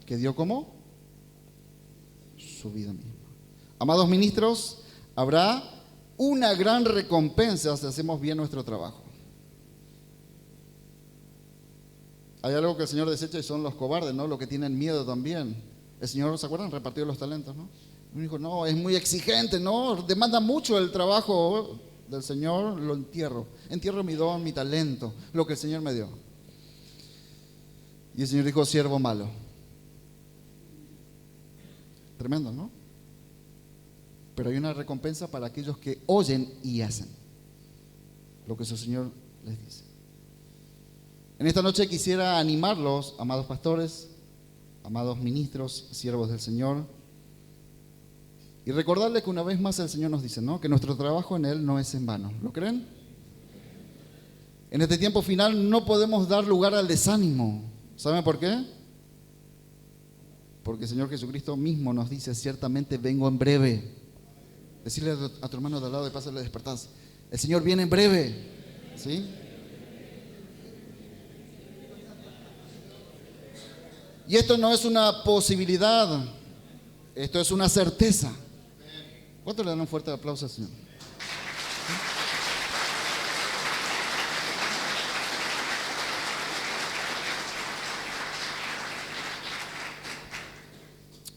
que dio como su vida misma. Amados ministros, habrá una gran recompensa si hacemos bien nuestro trabajo. Hay algo que el Señor desecha y son los cobardes, ¿no?, los que tienen miedo también. El Señor, ¿se acuerdan?, repartió los talentos, ¿no? Me dijo: no, es muy exigente, no, demanda mucho el trabajo del Señor, lo entierro mi don, mi talento, lo que el Señor me dio. Y el Señor dijo: siervo malo. Tremendo, ¿no? Pero hay una recompensa para aquellos que oyen y hacen lo que su Señor les dice. En esta noche quisiera animarlos, amados pastores, amados ministros, siervos del Señor, y recordarles que una vez más el Señor nos dice, ¿no?, que nuestro trabajo en Él no es en vano. ¿Lo creen? En este tiempo final no podemos dar lugar al desánimo. ¿Saben por qué? Porque el Señor Jesucristo mismo nos dice, ciertamente vengo en breve. Decirle a tu hermano de al lado de paso le despertás, el Señor viene en breve. ¿Sí? Y esto no es una posibilidad, esto es una certeza. ¿Cuánto le dan un fuerte aplauso al Señor?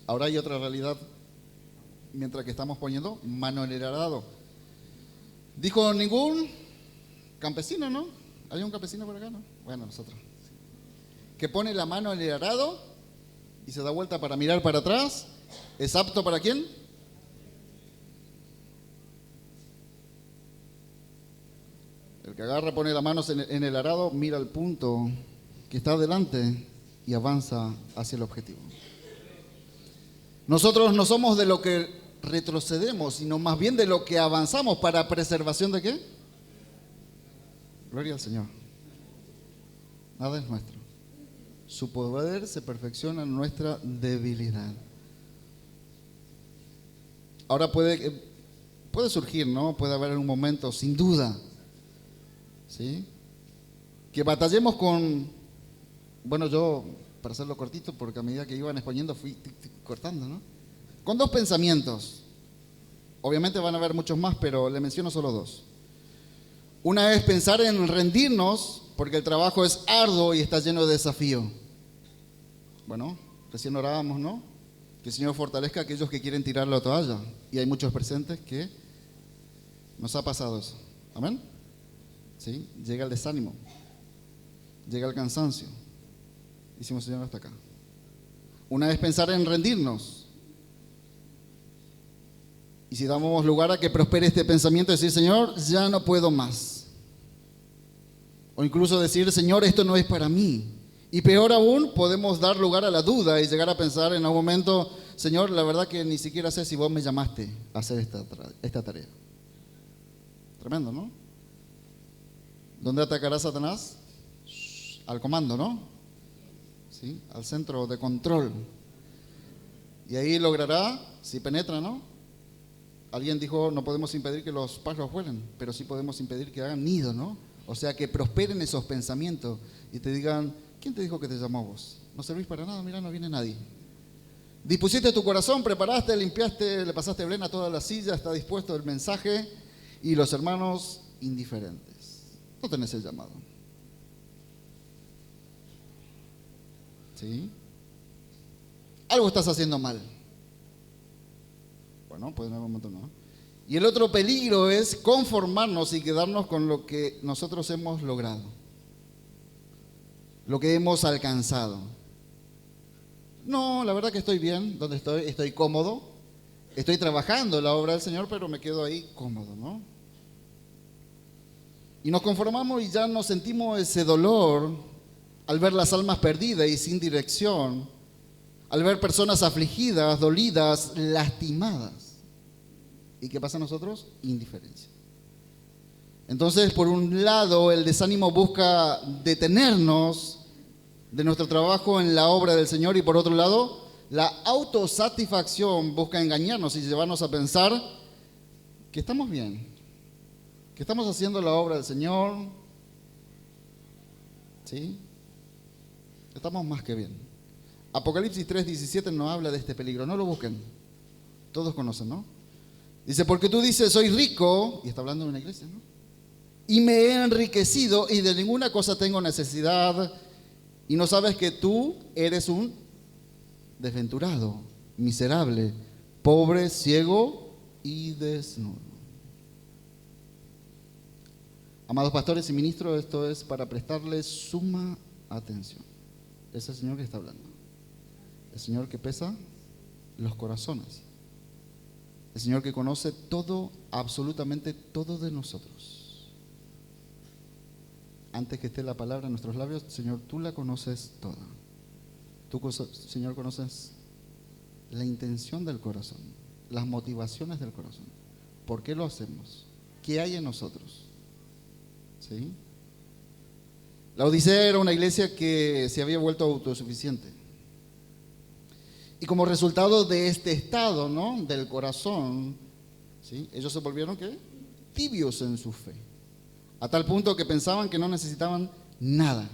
Ahora hay otra realidad, mientras que estamos poniendo mano en el arado. Dijo ningún campesino, ¿no? ¿Hay un campesino por acá, no? Bueno, nosotros. Que pone la mano en el arado y se da vuelta para mirar para atrás. ¿Es apto para quién? El que agarra, pone las manos en el arado, mira el punto que está adelante y avanza hacia el objetivo. Nosotros no somos de lo que retrocedemos, sino más bien de lo que avanzamos. ¿Para preservación de qué? Gloria al Señor. Nada es nuestro. Su poder se perfecciona en nuestra debilidad. Ahora puede surgir, ¿no? Puede haber un momento, sin duda, ¿sí?, que batallemos con, bueno, yo, para hacerlo cortito, porque a medida que iban exponiendo fui cortando, ¿no?, con dos pensamientos. Obviamente van a haber muchos más, pero le menciono solo dos. Una es pensar en rendirnos, porque el trabajo es arduo y está lleno de desafío. Bueno, recién orábamos, ¿no?, que el Señor fortalezca a aquellos que quieren tirar la toalla. Y hay muchos presentes que nos ha pasado eso. ¿Amén? ¿Sí? Llega el desánimo, llega el cansancio. Hicimos, Señor, hasta acá. Una vez pensar en rendirnos. Y si damos lugar a que prospere este pensamiento, decir, Señor, ya no puedo más. O incluso decir, Señor, esto no es para mí. Y peor aún, podemos dar lugar a la duda y llegar a pensar en algún momento, Señor, la verdad que ni siquiera sé si vos me llamaste a hacer esta tarea. Tremendo, ¿no? ¿Dónde atacará Satanás? Al comando, ¿no? ¿Sí? Al centro de control. Y ahí logrará, si penetra, ¿no? Alguien dijo, no podemos impedir que los pájaros vuelen, pero sí podemos impedir que hagan nido, ¿no? O sea, que prosperen esos pensamientos y te digan, ¿quién te dijo que te llamó a vos? No servís para nada, mira, no viene nadie. Dispusiste tu corazón, preparaste, limpiaste, le pasaste blena a toda la silla, está dispuesto el mensaje y los hermanos indiferentes. No tenés el llamado. ¿Sí? Algo estás haciendo mal. Bueno, puede haber un momento, ¿no? Y el otro peligro es conformarnos y quedarnos con lo que nosotros hemos logrado, lo que hemos alcanzado. No, la verdad que estoy bien, donde estoy cómodo, estoy trabajando la obra del Señor, pero me quedo ahí cómodo, ¿no? Y nos conformamos y ya nos sentimos ese dolor al ver las almas perdidas y sin dirección, al ver personas afligidas, dolidas, lastimadas. ¿Y qué pasa a nosotros? Indiferencia. Entonces, por un lado, el desánimo busca detenernos de nuestro trabajo en la obra del Señor, y por otro lado, la autosatisfacción busca engañarnos y llevarnos a pensar que estamos bien, que estamos haciendo la obra del Señor, ¿sí? Estamos más que bien. Apocalipsis 3:17 nos habla de este peligro, no lo busquen, todos conocen, ¿no? Dice, porque tú dices, soy rico, y está hablando de una iglesia, ¿no? Y me he enriquecido y de ninguna cosa tengo necesidad, y no sabes que tú eres un desventurado, miserable, pobre, ciego y desnudo. Amados pastores y ministros, esto es para prestarles suma atención. Es el Señor que está hablando. El Señor que pesa los corazones. El Señor que conoce todo, absolutamente todo de nosotros. antes que esté la palabra en nuestros labios, Señor, tú la conoces toda. Tú, Señor, conoces la intención del corazón, las motivaciones del corazón. ¿Por qué lo hacemos? ¿Qué hay en nosotros? ¿Sí? La Odisea era una iglesia que se había vuelto autosuficiente. Y como resultado de este estado, ¿no?, del corazón, ¿sí?, ellos se volvieron, ¿qué?, tibios en su fe. A tal punto que pensaban que no necesitaban nada.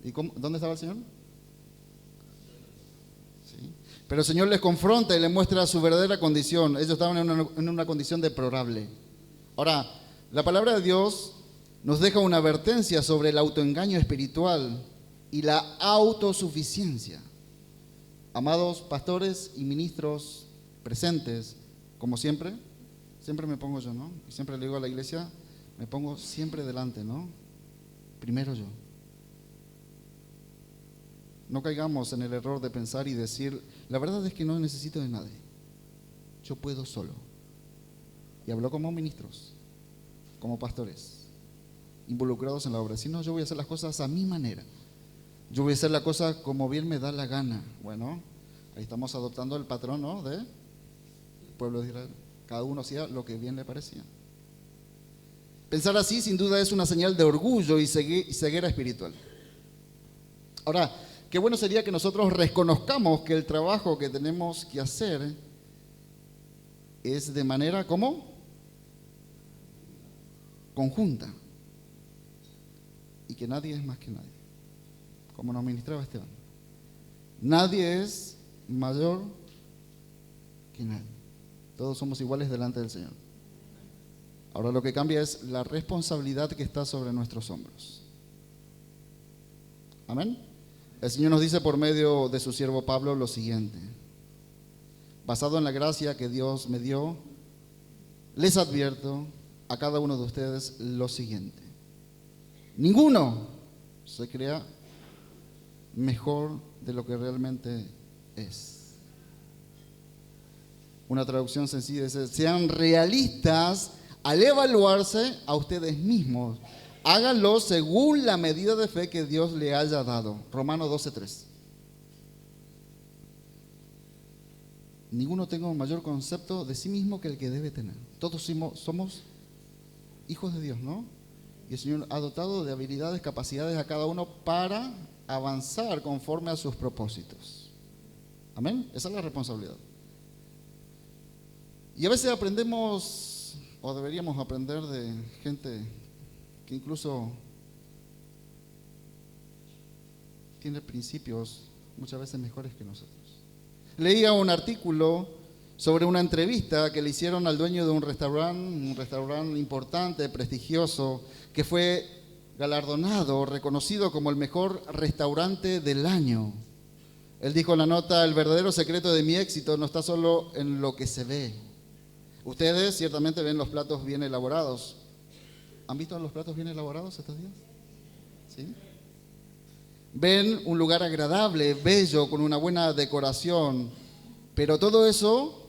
¿Y dónde estaba el Señor? ¿Sí? Pero el Señor les confronta y les muestra su verdadera condición. Ellos estaban en una condición deplorable. Ahora, la palabra de Dios nos deja una advertencia sobre el autoengaño espiritual y la autosuficiencia. Amados pastores y ministros presentes, como siempre me pongo yo, ¿no? Y siempre le digo a la iglesia, me pongo siempre delante, ¿no? Primero yo. No caigamos en el error de pensar y decir, la verdad es que no necesito de nadie. Yo puedo solo. Y habló como ministros, como pastores, involucrados en la obra. Si no, yo voy a hacer las cosas a mi manera. Yo voy a hacer la cosa como bien me da la gana. Bueno, ahí estamos adoptando el patrón, ¿no?, del pueblo de Israel. Cada uno hacía lo que bien le parecía. Pensar así sin duda es una señal de orgullo y ceguera espiritual. Ahora, qué bueno sería que nosotros reconozcamos que el trabajo que tenemos que hacer es de manera, ¿cómo?, conjunta. Y que nadie es más que nadie. Como nos ministraba Esteban. Nadie es mayor que nadie. Todos somos iguales delante del Señor. Ahora lo que cambia es la responsabilidad que está sobre nuestros hombros. Amén. El Señor nos dice por medio de su siervo Pablo lo siguiente: basado en la gracia que Dios me dio, les advierto a cada uno de ustedes lo siguiente: ninguno se crea mejor de lo que realmente es. Una traducción sencilla dice: sean realistas al evaluarse a ustedes mismos. Háganlo según la medida de fe que Dios le haya dado. Romanos 12:3. Ninguno tenga un mayor concepto de sí mismo que el que debe tener. Todos somos hijos de Dios, ¿no? Y el Señor ha dotado de habilidades, capacidades a cada uno para avanzar conforme a sus propósitos. Amén. Esa es la responsabilidad. Y a veces aprendemos, o deberíamos aprender, de gente que incluso tiene principios muchas veces mejores que nosotros. Leía un artículo sobre una entrevista que le hicieron al dueño de un restaurante importante, prestigioso, que fue galardonado, reconocido como el mejor restaurante del año. Él dijo en la nota: el verdadero secreto de mi éxito no está solo en lo que se ve. Ustedes ciertamente ven los platos bien elaborados. ¿Han visto los platos bien elaborados estos días? ¿Sí? Ven un lugar agradable, bello, con una buena decoración, pero todo eso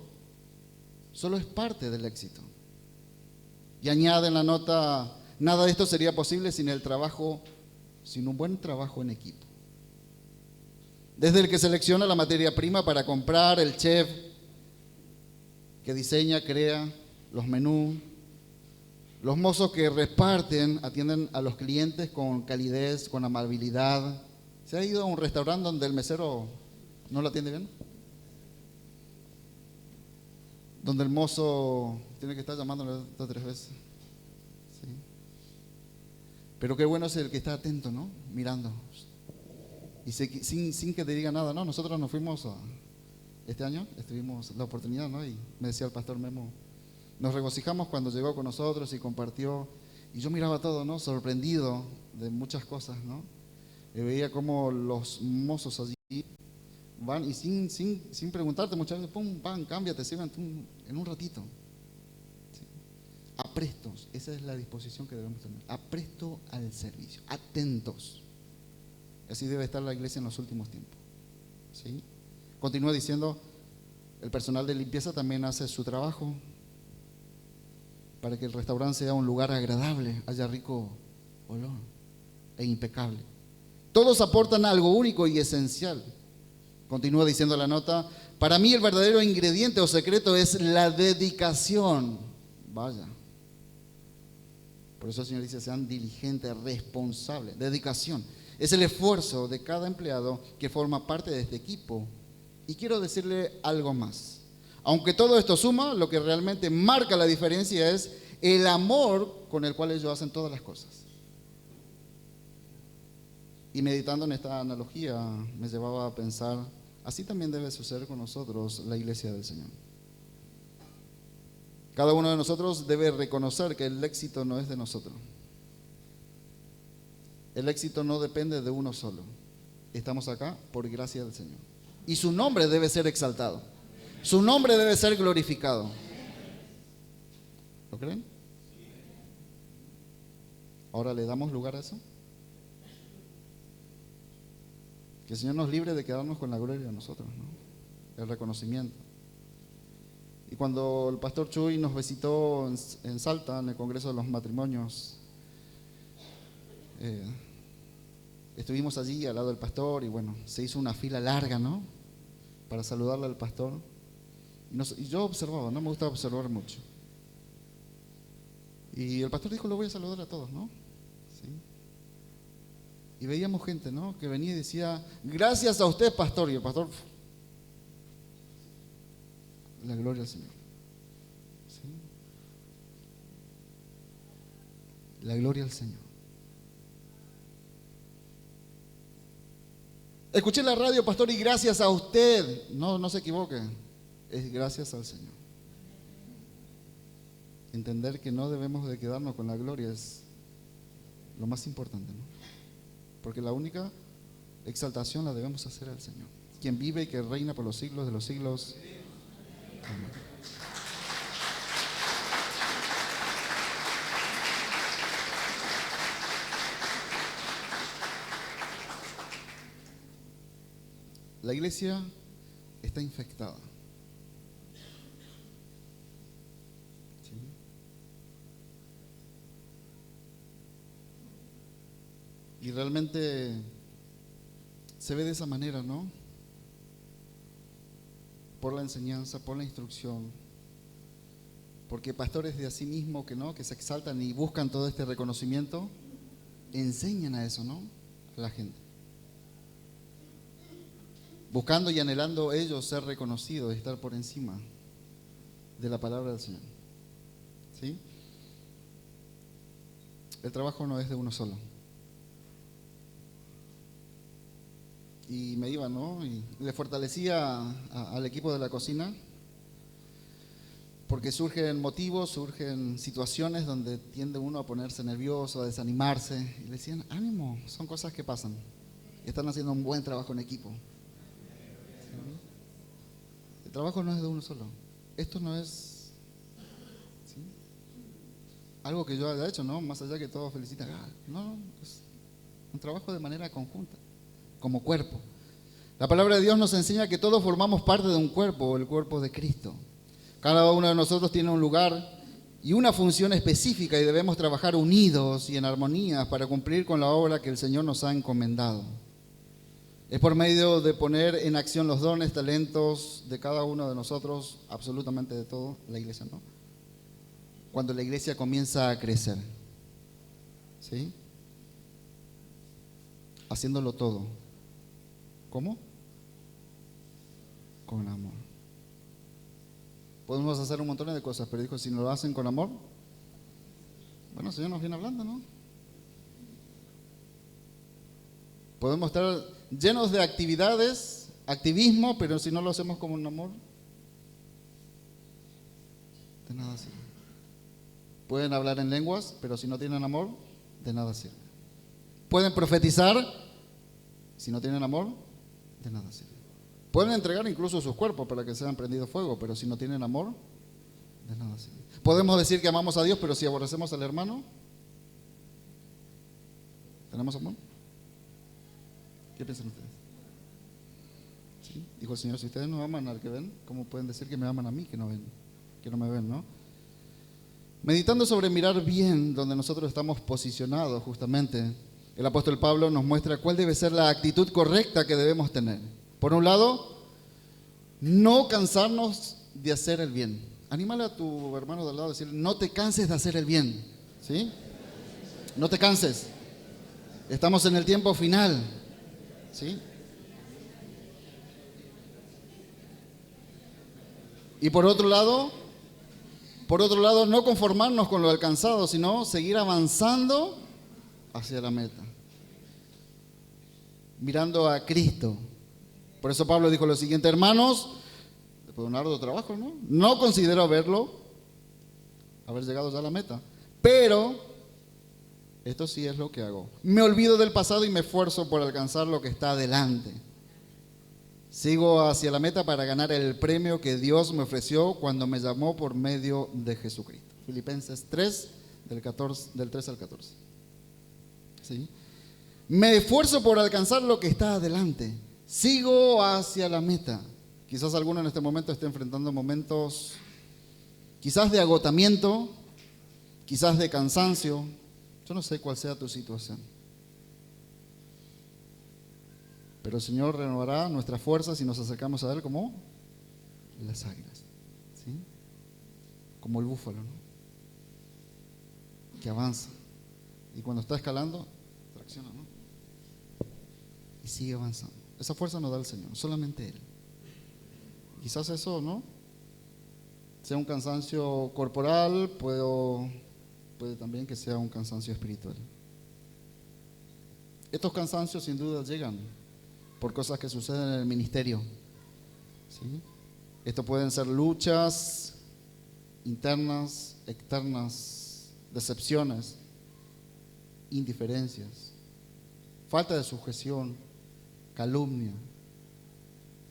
solo es parte del éxito. Y añade en la nota: nada de esto sería posible sin un buen trabajo en equipo. Desde el que selecciona la materia prima para comprar, el chef que diseña, crea los menús, los mozos que reparten, atienden a los clientes con calidez, con amabilidad. ¿Se ha ido a un restaurante donde el mesero no lo atiende bien? Donde el mozo tiene que estar llamándole 2 o 3 veces. ¿Sí? Pero qué bueno es el que está atento, ¿no? Mirando. Y sin que te diga nada, ¿no? Nosotros nos fuimos este año, tuvimos la oportunidad, ¿no? Y me decía el pastor Memo, nos regocijamos cuando llegó con nosotros y compartió. Y yo miraba todo, ¿no? Sorprendido de muchas cosas, ¿no? Y veía cómo los mozos allí van y sin preguntarte muchas veces, pum, pan, cámbiate, sirven en un ratito. ¿Sí? Aprestos, esa es la disposición que debemos tener. Apresto al servicio, atentos. Así debe estar la iglesia en los últimos tiempos. ¿Sí? Continúa diciendo: el personal de limpieza también hace su trabajo para que el restaurante sea un lugar agradable, haya rico olor e impecable. Todos aportan algo único y esencial. Continúa diciendo la nota, para mí el verdadero ingrediente o secreto es la dedicación. Vaya. Por eso el Señor dice, sean diligentes, responsables. Dedicación. Es el esfuerzo de cada empleado que forma parte de este equipo. Y quiero decirle algo más. Aunque todo esto suma, lo que realmente marca la diferencia es el amor con el cual ellos hacen todas las cosas. Y meditando en esta analogía, me llevaba a pensar, así también debe suceder con nosotros, la iglesia del Señor. Cada uno de nosotros debe reconocer que el éxito no es de nosotros. El éxito no depende de uno solo. Estamos acá por gracia del Señor. Y su nombre debe ser exaltado. Su nombre debe ser glorificado. ¿Lo creen? Ahora le damos lugar a eso. Que el Señor nos libre de quedarnos con la gloria de nosotros, ¿no? El reconocimiento. Y cuando el pastor Chuy nos visitó en Salta, en el Congreso de los Matrimonios, estuvimos allí al lado del pastor y bueno, se hizo una fila larga, ¿no? Para saludarle al pastor. Y yo observaba, no me gusta observar mucho. Y el pastor dijo, lo voy a saludar a todos, ¿no? ¿Sí? Y veíamos gente, ¿no? Que venía y decía, gracias a usted, pastor. Y el pastor, la gloria al Señor. ¿Sí? La gloria al Señor. Escuché la radio, pastor, y gracias a usted. No se equivoque, es gracias al Señor. Entender que no debemos de quedarnos con la gloria es lo más importante, ¿no? Porque la única exaltación la debemos hacer al Señor, quien vive y que reina por los siglos de los siglos. Amén. La iglesia está infectada. ¿Sí? Y realmente se ve de esa manera, ¿no? Por la enseñanza, por la instrucción. Porque pastores de sí mismos que se exaltan y buscan todo este reconocimiento, enseñan a eso, ¿no? A la gente. Buscando y anhelando ellos ser reconocidos, estar por encima de la palabra del Señor. ¿Sí? El trabajo no es de uno solo. Y me iba, ¿no? Y le fortalecía al equipo de la cocina, porque surgen motivos, surgen situaciones donde tiende uno a ponerse nervioso, a desanimarse. Y le decían, ánimo, son cosas que pasan. Están haciendo un buen trabajo en equipo. El trabajo no es de uno solo. Esto no es, ¿sí?, algo que yo haya hecho, ¿no? Más allá que todos felicitan. No, es un trabajo de manera conjunta, como cuerpo. La palabra de Dios nos enseña que todos formamos parte de un cuerpo, el cuerpo de Cristo. Cada uno de nosotros tiene un lugar y una función específica y debemos trabajar unidos y en armonía para cumplir con la obra que el Señor nos ha encomendado. Es por medio de poner en acción los dones, talentos de cada uno de nosotros, absolutamente de todo, la iglesia, ¿no? Cuando la iglesia comienza a crecer, ¿sí? Haciéndolo todo. ¿Cómo? Con amor. Podemos hacer un montón de cosas, pero dijo, si no lo hacen con amor, bueno, el Señor nos viene hablando, ¿no? Podemos estar llenos de actividades, activismo, pero si no lo hacemos con un amor, de nada sirve. Pueden hablar en lenguas, pero si no tienen amor, de nada sirve. Pueden profetizar, si no tienen amor, de nada sirve. Pueden entregar incluso sus cuerpos para que sean prendidos fuego, pero si no tienen amor, de nada sirve. Podemos decir que amamos a Dios, pero si aborrecemos al hermano, ¿tenemos amor? ¿Qué piensan ustedes? ¿Sí? Dijo el Señor, si ustedes no aman al que ven, ¿cómo pueden decir que me aman a mí que no ven, que no me ven, ¿no? Meditando sobre mirar bien donde nosotros estamos posicionados justamente, el apóstol Pablo nos muestra cuál debe ser la actitud correcta que debemos tener. Por un lado, no cansarnos de hacer el bien. Anímale a tu hermano de al lado a decirle, no te canses de hacer el bien, ¿sí? No te canses. Estamos en el tiempo final, ¿sí? Y por otro lado, no conformarnos con lo alcanzado, sino seguir avanzando hacia la meta, mirando a Cristo. Por eso Pablo dijo lo siguiente: hermanos, después de un arduo trabajo, no considero haber llegado ya a la meta, pero esto sí es lo que hago. Me olvido del pasado y me esfuerzo por alcanzar lo que está adelante. Sigo hacia la meta para ganar el premio que Dios me ofreció cuando me llamó por medio de Jesucristo. Filipenses 3, del 3 al 14. ¿Sí? Me esfuerzo por alcanzar lo que está adelante. Sigo hacia la meta. Quizás alguno en este momento esté enfrentando momentos quizás de agotamiento, quizás de cansancio. Yo no sé cuál sea tu situación. Pero el Señor renovará nuestras fuerzas y nos acercamos a Él como las águilas, ¿sí? Como el búfalo, ¿no? Que avanza. Y cuando está escalando, tracciona, ¿no? Y sigue avanzando. Esa fuerza nos da el Señor, solamente Él. Quizás eso, ¿no? Sea un cansancio corporal, puede también que sea un cansancio espiritual. Estos cansancios sin duda llegan por cosas que suceden en el ministerio, ¿sí? Esto pueden ser luchas internas, externas, decepciones, indiferencias, falta de sujeción, calumnia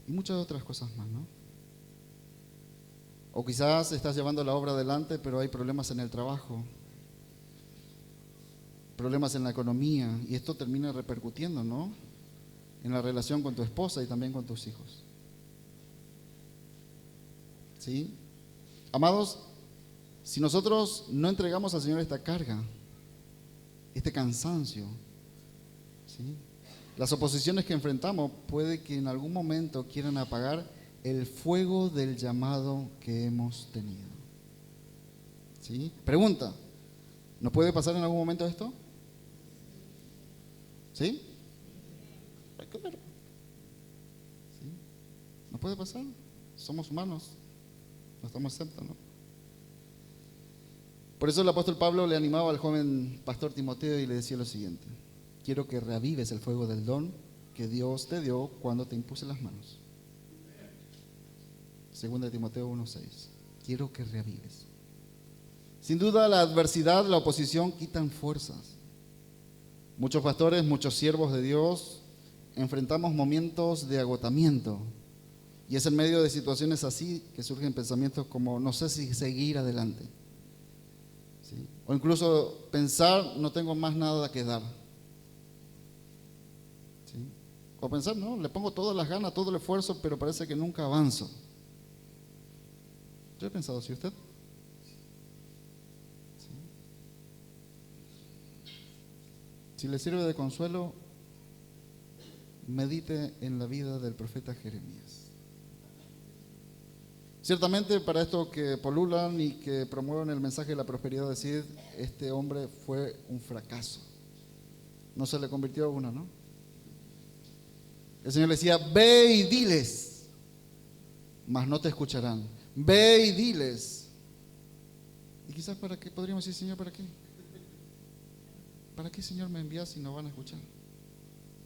y muchas otras cosas más, ¿no? O quizás estás llevando la obra adelante, pero hay problemas en el trabajo, problemas en la economía, y esto termina repercutiendo, ¿no?, en la relación con tu esposa y también con tus hijos. ¿Sí? Amados, si nosotros no entregamos al Señor esta carga, este cansancio, ¿sí?, las oposiciones que enfrentamos puede que en algún momento quieran apagar el fuego del llamado que hemos tenido. ¿Sí? Pregunta, ¿nos puede pasar en algún momento esto? ¿Sí? Claro. ¿Sí? ¿No puede pasar? Somos humanos, no estamos exentos, ¿no? Por eso el apóstol Pablo le animaba al joven pastor Timoteo y le decía lo siguiente: quiero que reavives el fuego del don que Dios te dio cuando te impuse las manos. Segunda de Timoteo 1:6. Quiero que reavives. Sin duda la adversidad, la oposición quitan fuerzas. Muchos pastores, muchos siervos de Dios enfrentamos momentos de agotamiento, y es en medio de situaciones así que surgen pensamientos como no sé si seguir adelante, ¿sí? O incluso pensar no tengo más nada que dar, ¿sí? O pensar no, le pongo todas las ganas, todo el esfuerzo, pero parece que nunca avanzo. Yo he pensado así, ¿usted? ¿Sí? Si le sirve de consuelo, medite en la vida del profeta Jeremías. Ciertamente para estos que polulan y que promueven el mensaje de la prosperidad de Sid, este hombre fue un fracaso. No se le convirtió a uno, ¿no? El Señor le decía, ve y diles, mas no te escucharán. Ve y diles. Y quizás para qué, podríamos decir, Señor, ¿para qué? ¿Para qué, Señor, me envías si no van a escuchar?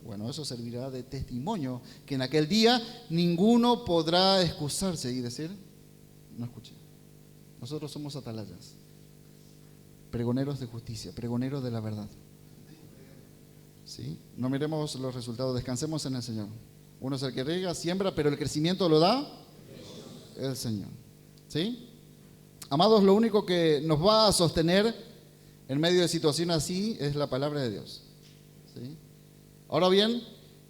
Bueno, eso servirá de testimonio, que en aquel día ninguno podrá excusarse y decir, no escuché. Nosotros somos atalayas, pregoneros de justicia, pregoneros de la verdad. ¿Sí? No miremos los resultados, descansemos en el Señor. Uno es el que riega, siembra, pero el crecimiento lo da el Señor. ¿Sí? Amados, lo único que nos va a sostener en medio de situaciones así es la palabra de Dios. ¿Sí? Ahora bien,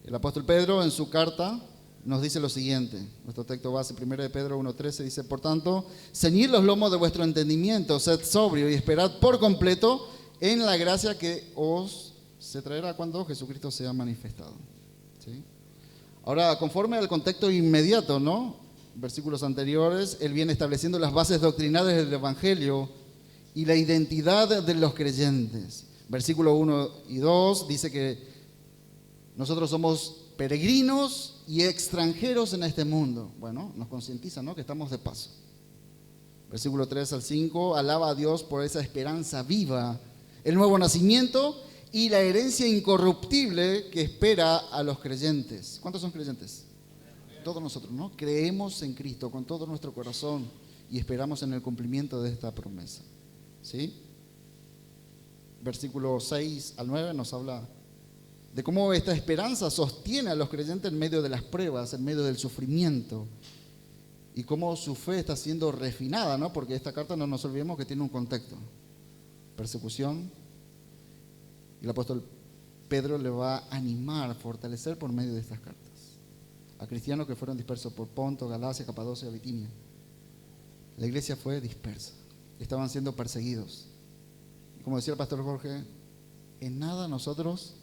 el apóstol Pedro en su carta nos dice lo siguiente, nuestro texto base, 1 de Pedro 1:13, dice: por tanto, ceñid los lomos de vuestro entendimiento, sed sobrio y esperad por completo en la gracia que os se traerá cuando Jesucristo sea manifestado. ¿Sí? Ahora, conforme al contexto inmediato, ¿no? Versículos anteriores, él viene estableciendo las bases doctrinales del Evangelio y la identidad de los creyentes. Versículo 1 y 2 dice que nosotros somos peregrinos y extranjeros en este mundo. Bueno, nos concientiza, ¿no?, que estamos de paso. Versículo 3 al 5, alaba a Dios por esa esperanza viva, el nuevo nacimiento y la herencia incorruptible que espera a los creyentes. ¿Cuántos son creyentes? Todos nosotros, ¿no? Creemos en Cristo con todo nuestro corazón y esperamos en el cumplimiento de esta promesa. ¿Sí? Versículo 6 al 9 nos habla de cómo esta esperanza sostiene a los creyentes en medio de las pruebas, en medio del sufrimiento, y cómo su fe está siendo refinada, ¿no? Porque esta carta, no nos olvidemos que tiene un contexto: persecución. Y el apóstol Pedro le va a animar, a fortalecer por medio de estas cartas a cristianos que fueron dispersos por Ponto, Galacia, Capadocia, Bitinia. La iglesia fue dispersa, estaban siendo perseguidos. Y como decía el pastor Jorge, en nada nosotros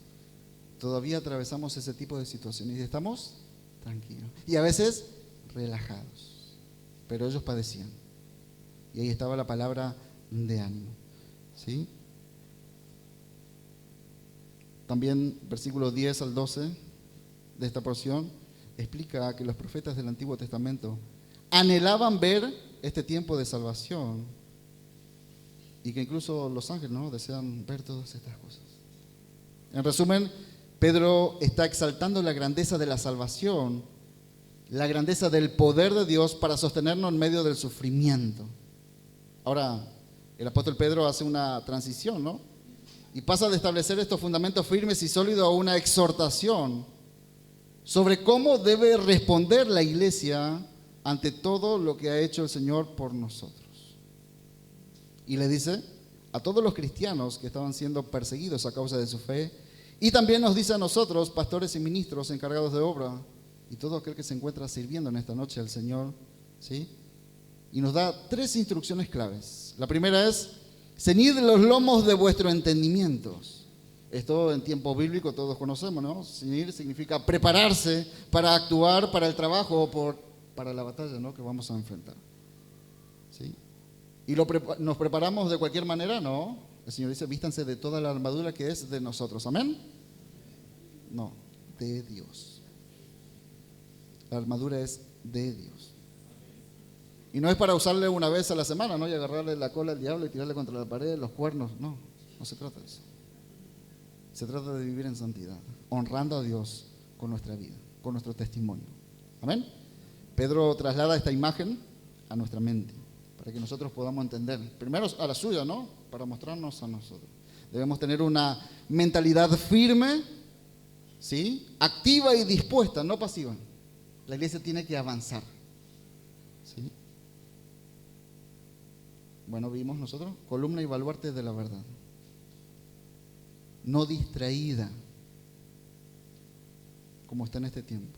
todavía atravesamos ese tipo de situaciones y estamos tranquilos y a veces relajados, pero ellos padecían, y ahí estaba la palabra de ánimo. ¿Sí? También versículos 10 al 12 de esta porción explica que los profetas del Antiguo Testamento anhelaban ver este tiempo de salvación, y que incluso los ángeles, ¿no?, desean ver todas estas cosas. En resumen, Pedro está exaltando la grandeza de la salvación, la grandeza del poder de Dios para sostenernos en medio del sufrimiento. Ahora, el apóstol Pedro hace una transición, ¿no? Y pasa de establecer estos fundamentos firmes y sólidos a una exhortación sobre cómo debe responder la iglesia ante todo lo que ha hecho el Señor por nosotros. Y le dice a todos los cristianos que estaban siendo perseguidos a causa de su fe, y también nos dice a nosotros, pastores y ministros encargados de obra, y todo aquel que se encuentra sirviendo en esta noche al Señor, ¿sí? Y nos da 3 instrucciones claves. La primera es: ceñid los lomos de vuestros entendimientos. Esto en tiempo bíblico todos conocemos, ¿no? Ceñir significa prepararse para actuar para el trabajo o para la batalla, ¿no?, que vamos a enfrentar. ¿Sí? ¿Y nos preparamos de cualquier manera? No. El Señor dice: vístanse de toda la armadura que es de nosotros. ¿Amén? No, de Dios. La armadura es de Dios. Y no es para usarle una vez a la semana, ¿no?, y agarrarle la cola al diablo y tirarle contra la pared, los cuernos. No, no se trata de eso. Se trata de vivir en santidad, honrando a Dios con nuestra vida, con nuestro testimonio. Amén. Pedro traslada esta imagen a nuestra mente para que nosotros podamos entender. Primero a la suya, ¿no?, para mostrarnos a nosotros. Debemos tener una mentalidad firme, ¿sí?, activa y dispuesta, no pasiva. La iglesia tiene que avanzar. ¿Sí? Bueno, vimos nosotros, columna y baluarte de la verdad, no distraída, como está en este tiempo.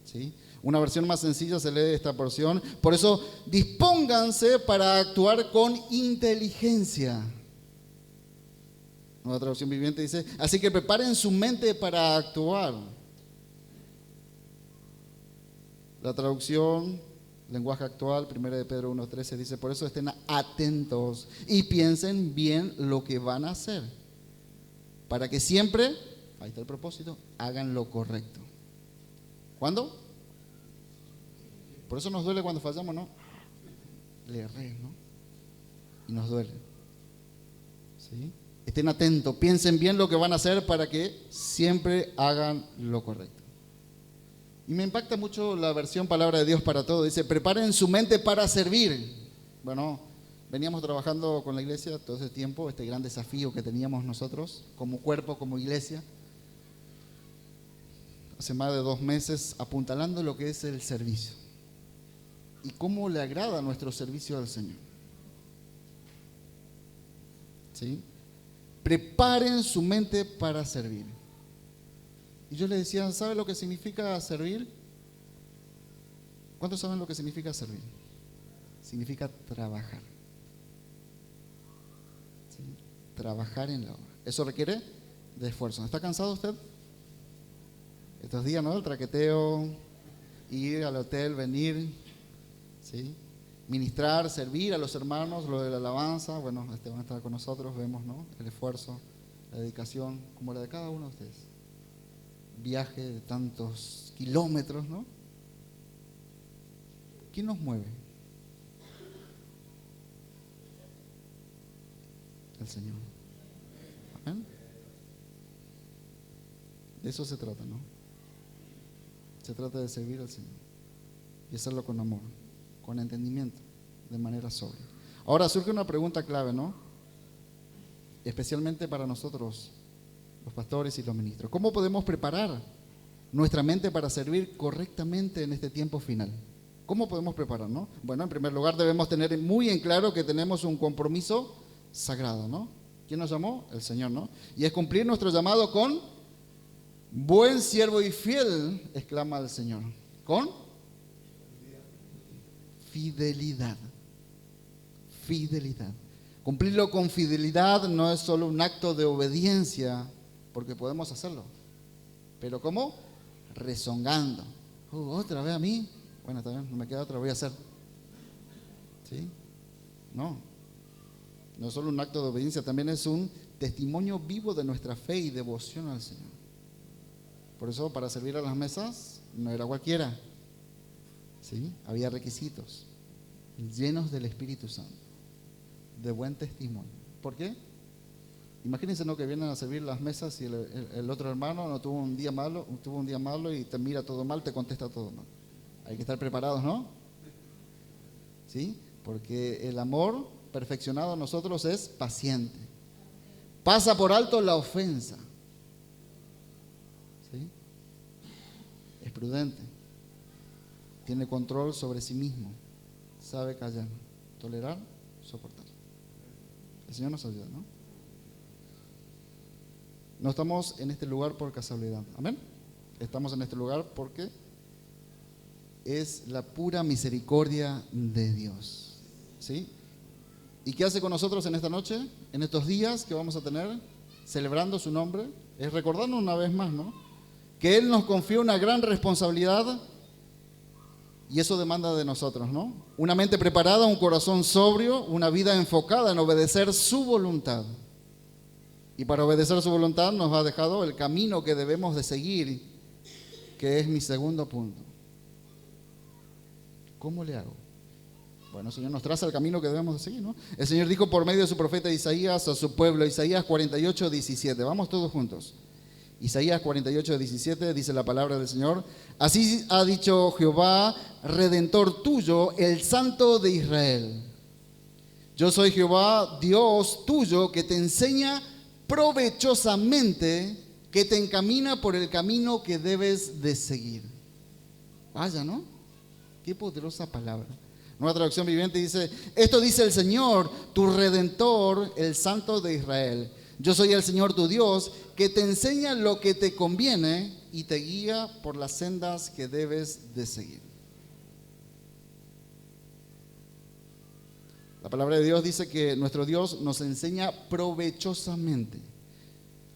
¿Sí? Una versión más sencilla se lee esta porción: por eso dispónganse para actuar con inteligencia. Nueva traducción viviente dice: así que preparen su mente para actuar. La traducción lenguaje actual, 1 de Pedro 1:13, dice: por eso estén atentos y piensen bien lo que van a hacer, para que siempre, ahí está el propósito, hagan lo correcto. ¿Cuándo? Por eso nos duele cuando fallamos, ¿no? Le erré, ¿no? Y nos duele. ¿Sí? Estén atentos, piensen bien lo que van a hacer para que siempre hagan lo correcto. Y me impacta mucho la versión Palabra de Dios para Todos. Dice: preparen su mente para servir. Bueno, veníamos trabajando con la iglesia todo ese tiempo, este gran desafío que teníamos nosotros como cuerpo, como iglesia. Hace más de 2 meses apuntalando lo que es el servicio y cómo le agrada nuestro servicio al Señor. ¿Sí? Preparen su mente para servir. Y yo le decía, ¿sabe lo que significa servir? ¿Cuántos saben lo que significa servir? Significa trabajar. ¿Sí? Trabajar en la obra. Eso requiere de esfuerzo. ¿Está cansado usted? Estos días, ¿no? El traqueteo, ir al hotel, venir, ¿sí? Ministrar, servir a los hermanos, lo de la alabanza. Bueno, van a estar con nosotros, vemos, ¿no? El esfuerzo, la dedicación, como la de cada uno de ustedes. Viaje de tantos kilómetros, ¿no? ¿Quién nos mueve? El Señor. ¿Amén? De eso se trata, ¿no? Se trata de servir al Señor y hacerlo con amor, con entendimiento, de manera sobria. Ahora surge una pregunta clave, ¿no? Especialmente para nosotros, los pastores y los ministros. ¿Cómo podemos preparar nuestra mente para servir correctamente en este tiempo final? ¿Cómo podemos prepararnos? Bueno, en primer lugar debemos tener muy en claro que tenemos un compromiso sagrado, ¿no? ¿Quién nos llamó? El Señor, ¿no? Y es cumplir nuestro llamado con buen siervo y fiel, exclama el Señor. ¿Con? Fidelidad. Fidelidad. Cumplirlo con fidelidad no es solo un acto de obediencia, porque podemos hacerlo. Pero ¿cómo? Rezongando. ¿Otra vez a mí? Bueno, está bien, no me queda otra, voy a hacer. ¿Sí? No. No es solo un acto de obediencia, también es un testimonio vivo de nuestra fe y devoción al Señor. Por eso, para servir a las mesas, no era cualquiera. ¿Sí? Había requisitos llenos del Espíritu Santo, de buen testimonio. ¿Por qué? Imagínense, ¿no?, que vienen a servir las mesas y el otro hermano no tuvo un día malo y te mira todo mal, te contesta todo mal. Hay que estar preparados, ¿no? ¿Sí? Porque el amor perfeccionado en nosotros es paciente. Pasa por alto la ofensa. ¿Sí? Es prudente. Tiene control sobre sí mismo. Sabe callar, tolerar, soportar. El Señor nos ayuda, ¿no? No estamos en este lugar por casualidad. Amén. Estamos en este lugar porque es la pura misericordia de Dios. ¿Sí? ¿Y qué hace con nosotros en esta noche? En estos días que vamos a tener celebrando su nombre, es recordarnos una vez más, ¿no?, que Él nos confió una gran responsabilidad y eso demanda de nosotros, ¿no? Una mente preparada, un corazón sobrio, una vida enfocada en obedecer su voluntad. Y para obedecer su voluntad nos ha dejado el camino que debemos de seguir, que es mi segundo punto. ¿Cómo le hago? Bueno, el Señor nos traza el camino que debemos de seguir, ¿no? El Señor dijo por medio de su profeta Isaías a su pueblo, Isaías 48:17. Vamos todos juntos. Isaías 48:17 dice la palabra del Señor: así ha dicho Jehová, Redentor tuyo, el Santo de Israel. Yo soy Jehová, Dios tuyo, que te enseña provechosamente, que te encamina por el camino que debes de seguir. Vaya, ¿no? Qué poderosa palabra. Nueva Traducción Viviente dice: esto dice el Señor, tu Redentor, el Santo de Israel. Yo soy el Señor tu Dios, que te enseña lo que te conviene y te guía por las sendas que debes de seguir. La palabra de Dios dice que nuestro Dios nos enseña provechosamente.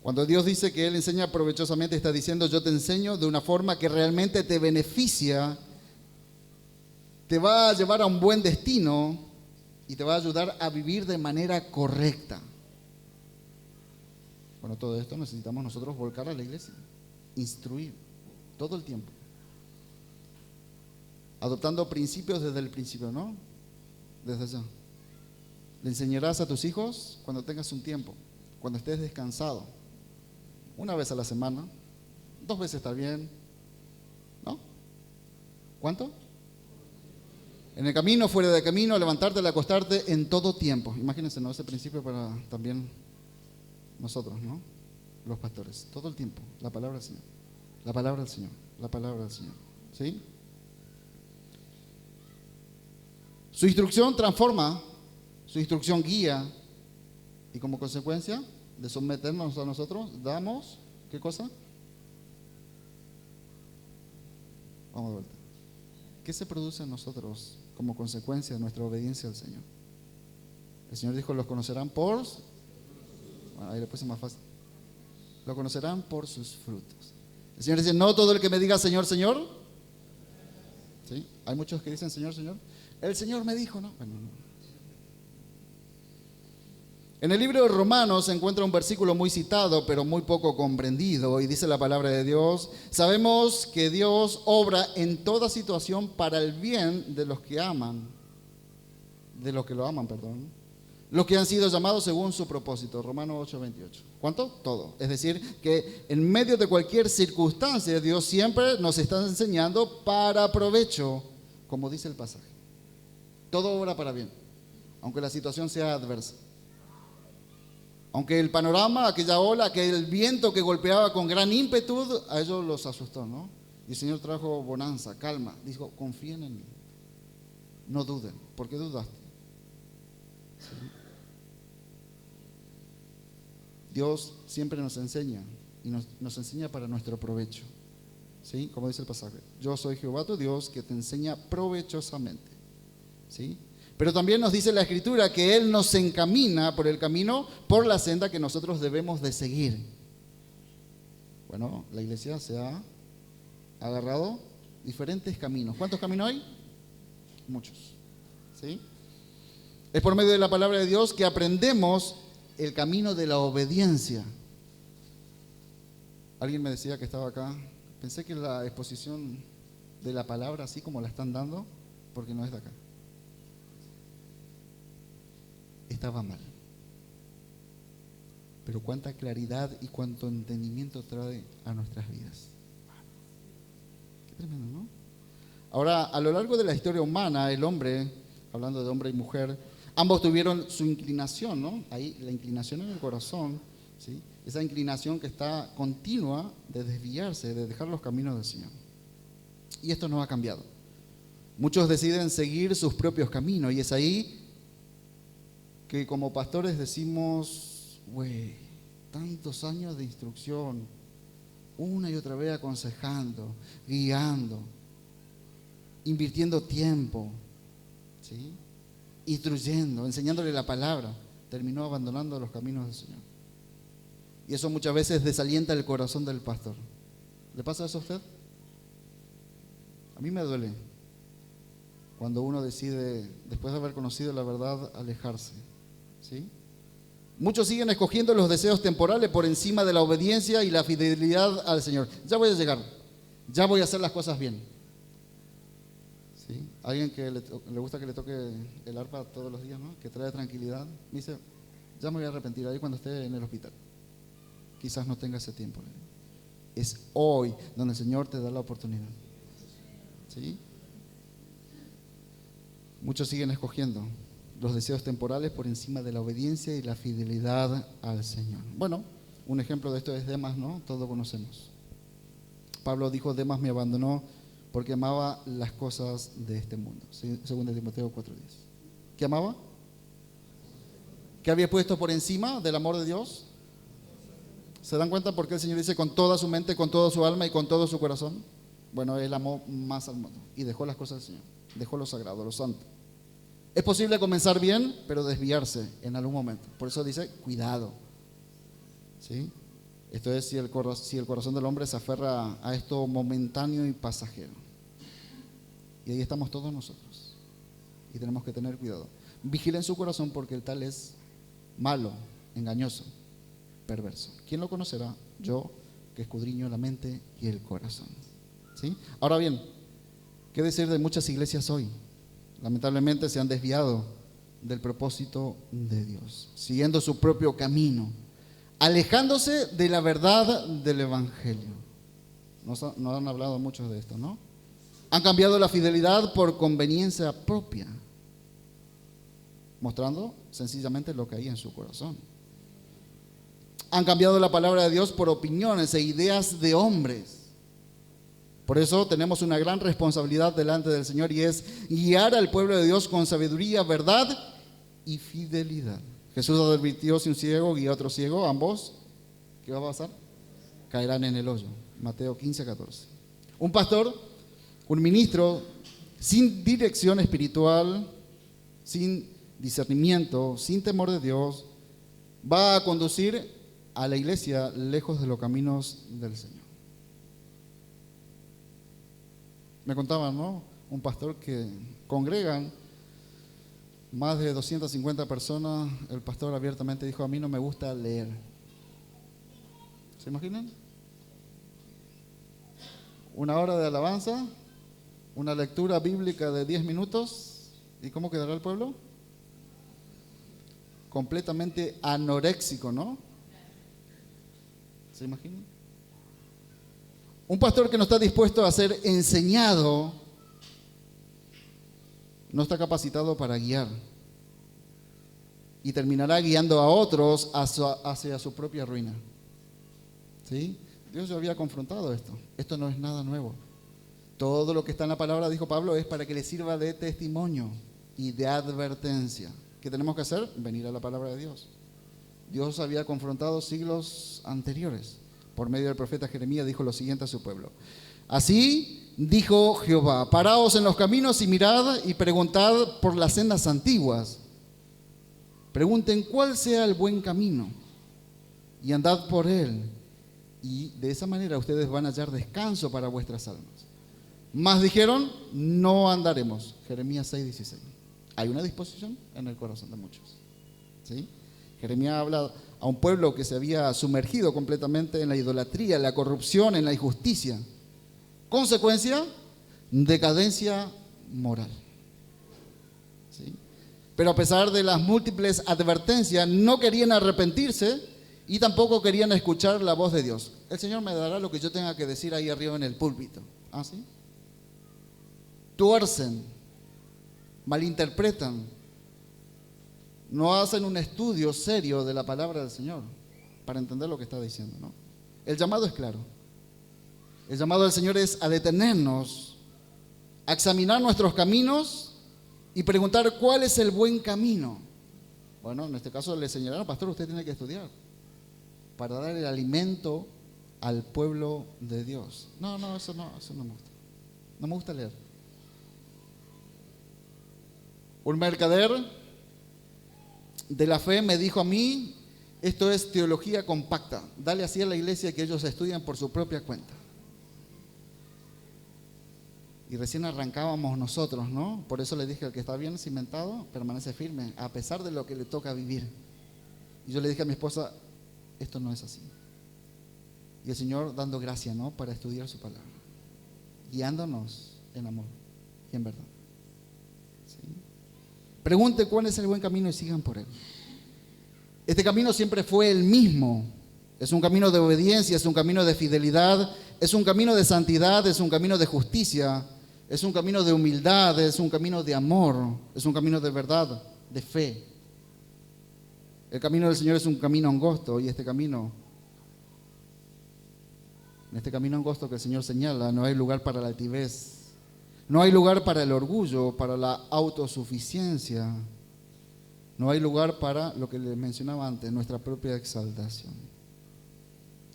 Cuando Dios dice que Él enseña provechosamente, está diciendo: yo te enseño de una forma que realmente te beneficia, te va a llevar a un buen destino y te va a ayudar a vivir de manera correcta. Bueno, todo esto necesitamos nosotros volcar a la iglesia, instruir todo el tiempo, adoptando principios desde el principio, ¿no? Desde allá. Le enseñarás a tus hijos cuando tengas un tiempo, cuando estés descansado, una vez a la semana, 2 veces está bien, ¿no? ¿Cuánto? En el camino, fuera de camino, levantarte, acostarte, en todo tiempo. Imagínense, ¿no?, ese principio para también nosotros, ¿no?, los pastores, todo el tiempo, la palabra del Señor, la palabra del Señor, la palabra del Señor, ¿sí? Su instrucción transforma, su instrucción guía, y como consecuencia de someternos a nosotros, damos, ¿qué cosa? Vamos de vuelta. ¿Qué se produce en nosotros como consecuencia de nuestra obediencia al Señor? El Señor dijo, los conocerán por... Bueno, ahí le puse más fácil. Lo conocerán por sus frutos. El Señor dice, no todo el que me diga Señor, Señor. ¿Sí? Hay muchos que dicen Señor, Señor. El Señor me dijo, ¿no? Bueno, no. En el libro de Romanos se encuentra un versículo muy citado, pero muy poco comprendido, y dice la palabra de Dios: sabemos que Dios obra en toda situación para el bien de los que aman, los que han sido llamados según su propósito. Romanos 8:28. ¿Cuánto? Todo. Es decir, que en medio de cualquier circunstancia, Dios siempre nos está enseñando para provecho, como dice el pasaje. Todo obra para bien, aunque la situación sea adversa. Aunque el panorama, aquella ola, aquel viento que golpeaba con gran ímpetu, a ellos los asustó, ¿no? Y el Señor trajo bonanza, calma. Dijo, confíen en mí. No duden. ¿Por qué dudaste? ¿Sí? Dios siempre nos enseña, y nos enseña para nuestro provecho. ¿Sí? Como dice el pasaje, yo soy Jehová tu Dios que te enseña provechosamente. ¿Sí? Pero también nos dice la Escritura que Él nos encamina por el camino, por la senda que nosotros debemos de seguir. Bueno, la iglesia se ha agarrado diferentes caminos. ¿Cuántos caminos hay? Muchos. ¿Sí? Es por medio de la palabra de Dios que aprendemos el camino de la obediencia. Alguien me decía que estaba acá. Pensé que la exposición de la palabra, así como la están dando, porque no es de acá, estaba mal. Pero cuánta claridad y cuánto entendimiento trae a nuestras vidas. Qué tremendo, ¿no? Ahora, a lo largo de la historia humana, el hombre, hablando de hombre y mujer, ambos tuvieron su inclinación, ¿no? Ahí, la inclinación en el corazón, ¿sí? Esa inclinación que está continua de desviarse, de dejar los caminos del Señor. Y esto no ha cambiado. Muchos deciden seguir sus propios caminos, y es ahí que como pastores decimos, güey, tantos años de instrucción, una y otra vez aconsejando, guiando, invirtiendo tiempo, ¿sí? Instruyendo, enseñándole la palabra, terminó abandonando los caminos del Señor. Y eso muchas veces desalienta el corazón del pastor. ¿Le pasa eso a usted? A mí me duele cuando uno decide, después de haber conocido la verdad, alejarse. ¿Sí? Muchos siguen escogiendo los deseos temporales por encima de la obediencia y la fidelidad al Señor. Ya voy a llegar, ya voy a hacer las cosas bien. ¿Sí? Alguien que le gusta que le toque el arpa todos los días, ¿no? Que trae tranquilidad, me dice, ya me voy a arrepentir ahí cuando esté en el hospital. Quizás no tenga ese tiempo. Es hoy donde el Señor te da la oportunidad. ¿Sí? Muchos siguen escogiendo los deseos temporales por encima de la obediencia y la fidelidad al Señor. Bueno, un ejemplo de esto es Demas, ¿no? Todos conocemos. Pablo dijo, Demas me abandonó porque amaba las cosas de este mundo. Según Timoteo 4:10. ¿Qué amaba? ¿Qué había puesto por encima del amor de Dios? ¿Se dan cuenta por qué el Señor dice con toda su mente, con toda su alma y con todo su corazón? Bueno, él amó más al mundo y dejó las cosas del Señor, dejó lo sagrado, lo santo. Es posible comenzar bien, pero desviarse en algún momento. Por eso dice, cuidado. ¿Sí? Esto es si el corazón del hombre se aferra a esto momentáneo y pasajero. Y ahí estamos todos nosotros. Y tenemos que tener cuidado. Vigilen su corazón porque el tal es malo, engañoso, perverso. ¿Quién lo conocerá? Yo, que escudriño la mente y el corazón. ¿Sí? Ahora bien, ¿qué decir de muchas iglesias hoy? Lamentablemente se han desviado del propósito de Dios, siguiendo su propio camino, alejándose de la verdad del Evangelio. Nos han hablado muchos de esto, ¿no? Han cambiado la fidelidad por conveniencia propia, mostrando sencillamente lo que hay en su corazón. Han cambiado la palabra de Dios por opiniones e ideas de hombres. Por eso tenemos una gran responsabilidad delante del Señor, y es guiar al pueblo de Dios con sabiduría, verdad y fidelidad. Jesús advirtió, si un ciego guía a otro ciego, ambos, ¿qué va a pasar? Caerán en el hoyo. Mateo 15:14. Un pastor Un ministro sin dirección espiritual, sin discernimiento, sin temor de Dios, va a conducir a la iglesia lejos de los caminos del Señor. Me contaban, ¿no? Un pastor que congregan más de 250 personas. El pastor abiertamente dijo: a mí no me gusta leer. ¿Se imaginan? Una hora de alabanza, una lectura bíblica de 10 minutos, ¿y cómo quedará el pueblo? Completamente anoréxico, ¿no? ¿Se imaginan? Un pastor que no está dispuesto a ser enseñado no está capacitado para guiar y terminará guiando a otros hacia su propia ruina. ¿Sí? Dios ya había confrontado esto. Esto no es nada nuevo. Todo lo que está en la palabra, dijo Pablo, es para que le sirva de testimonio y de advertencia. ¿Qué tenemos que hacer? Venir a la palabra de Dios. Dios había confrontado siglos anteriores. Por medio del profeta Jeremías dijo lo siguiente a su pueblo: así dijo Jehová, paraos en los caminos y mirad y preguntad por las sendas antiguas. Pregunten cuál sea el buen camino y andad por él. Y de esa manera ustedes van a hallar descanso para vuestras almas. Mas dijeron: no andaremos. Jeremías 6:16. Hay una disposición en el corazón de muchos. ¿Sí? Jeremías habla a un pueblo que se había sumergido completamente en la idolatría, en la corrupción, en la injusticia. Consecuencia: decadencia moral. ¿Sí? Pero a pesar de las múltiples advertencias, no querían arrepentirse y tampoco querían escuchar la voz de Dios. El Señor me dará lo que yo tenga que decir ahí arriba en el púlpito. ¿Ah, sí? Tuercen, malinterpretan, no hacen un estudio serio de la palabra del Señor para entender lo que está diciendo, ¿no? El llamado es claro. El llamado del Señor es a detenernos, a examinar nuestros caminos y preguntar cuál es el buen camino. Bueno, en este caso le señalaron: pastor, usted tiene que estudiar para dar el alimento al pueblo de Dios. No, eso no me gusta. No me gusta leer. Un mercader de la fe me dijo a mí: esto es teología compacta, dale así a la iglesia que ellos estudian por su propia cuenta. Y recién arrancábamos nosotros, ¿no? Por eso le dije: el que está bien cimentado permanece firme, a pesar de lo que le toca vivir. Y yo le dije a mi esposa: esto no es así. Y el Señor dando gracia, ¿no? Para estudiar su palabra, guiándonos en amor y en verdad. ¿Sí? Pregunte cuál es el buen camino y sigan por él. Este camino siempre fue el mismo. Es un camino de obediencia, es un camino de fidelidad, es un camino de santidad, es un camino de justicia, es un camino de humildad, es un camino de amor, es un camino de verdad, de fe. El camino del Señor es un camino angosto, y en este camino angosto que el Señor señala, no hay lugar para la altivez, no hay lugar para el orgullo, para la autosuficiencia, no hay lugar para lo que les mencionaba antes, nuestra propia exaltación.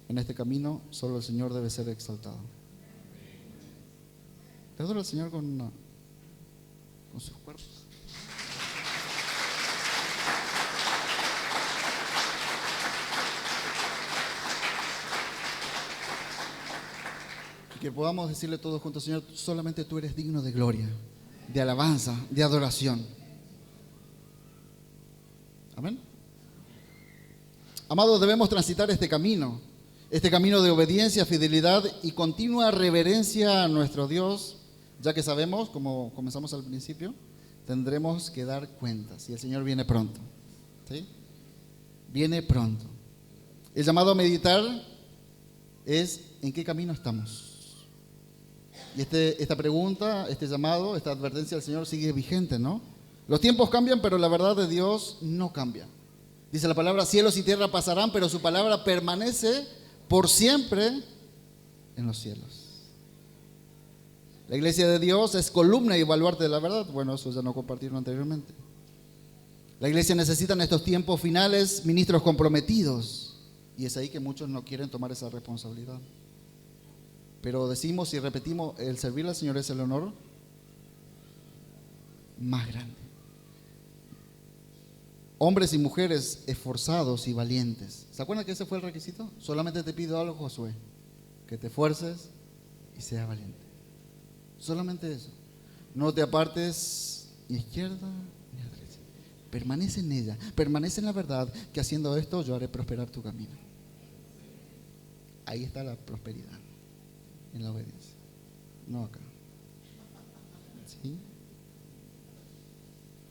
En este camino solo el Señor debe ser exaltado. Le adoro al Señor con sus cuerpos. Y que podamos decirle todos juntos: Señor, solamente tú eres digno de gloria, de alabanza, de adoración. Amén. Amados, debemos transitar este camino de obediencia, fidelidad y continua reverencia a nuestro Dios, ya que sabemos, como comenzamos al principio, tendremos que dar cuentas y el Señor viene pronto. ¿Sí? Viene pronto. El llamado a meditar es: ¿en qué camino estamos? Y esta pregunta, este llamado, esta advertencia del Señor sigue vigente, ¿no? Los tiempos cambian, pero la verdad de Dios no cambia. Dice la palabra: cielos y tierra pasarán, pero su palabra permanece por siempre en los cielos. La iglesia de Dios es columna y baluarte de la verdad. Bueno, eso ya no compartieron anteriormente. La iglesia necesita en estos tiempos finales ministros comprometidos, y es ahí que muchos no quieren tomar esa responsabilidad. Pero decimos y repetimos, el servir al Señor es el honor más grande. Hombres y mujeres esforzados y valientes. ¿Se acuerdan que ese fue el requisito? Solamente te pido algo, Josué, que te esfuerces y seas valiente. Solamente eso. No te apartes ni a izquierda ni a derecha. Permanece en ella, permanece en la verdad, que haciendo esto yo haré prosperar tu camino. Ahí está la prosperidad, en la obediencia, no acá. ¿Sí?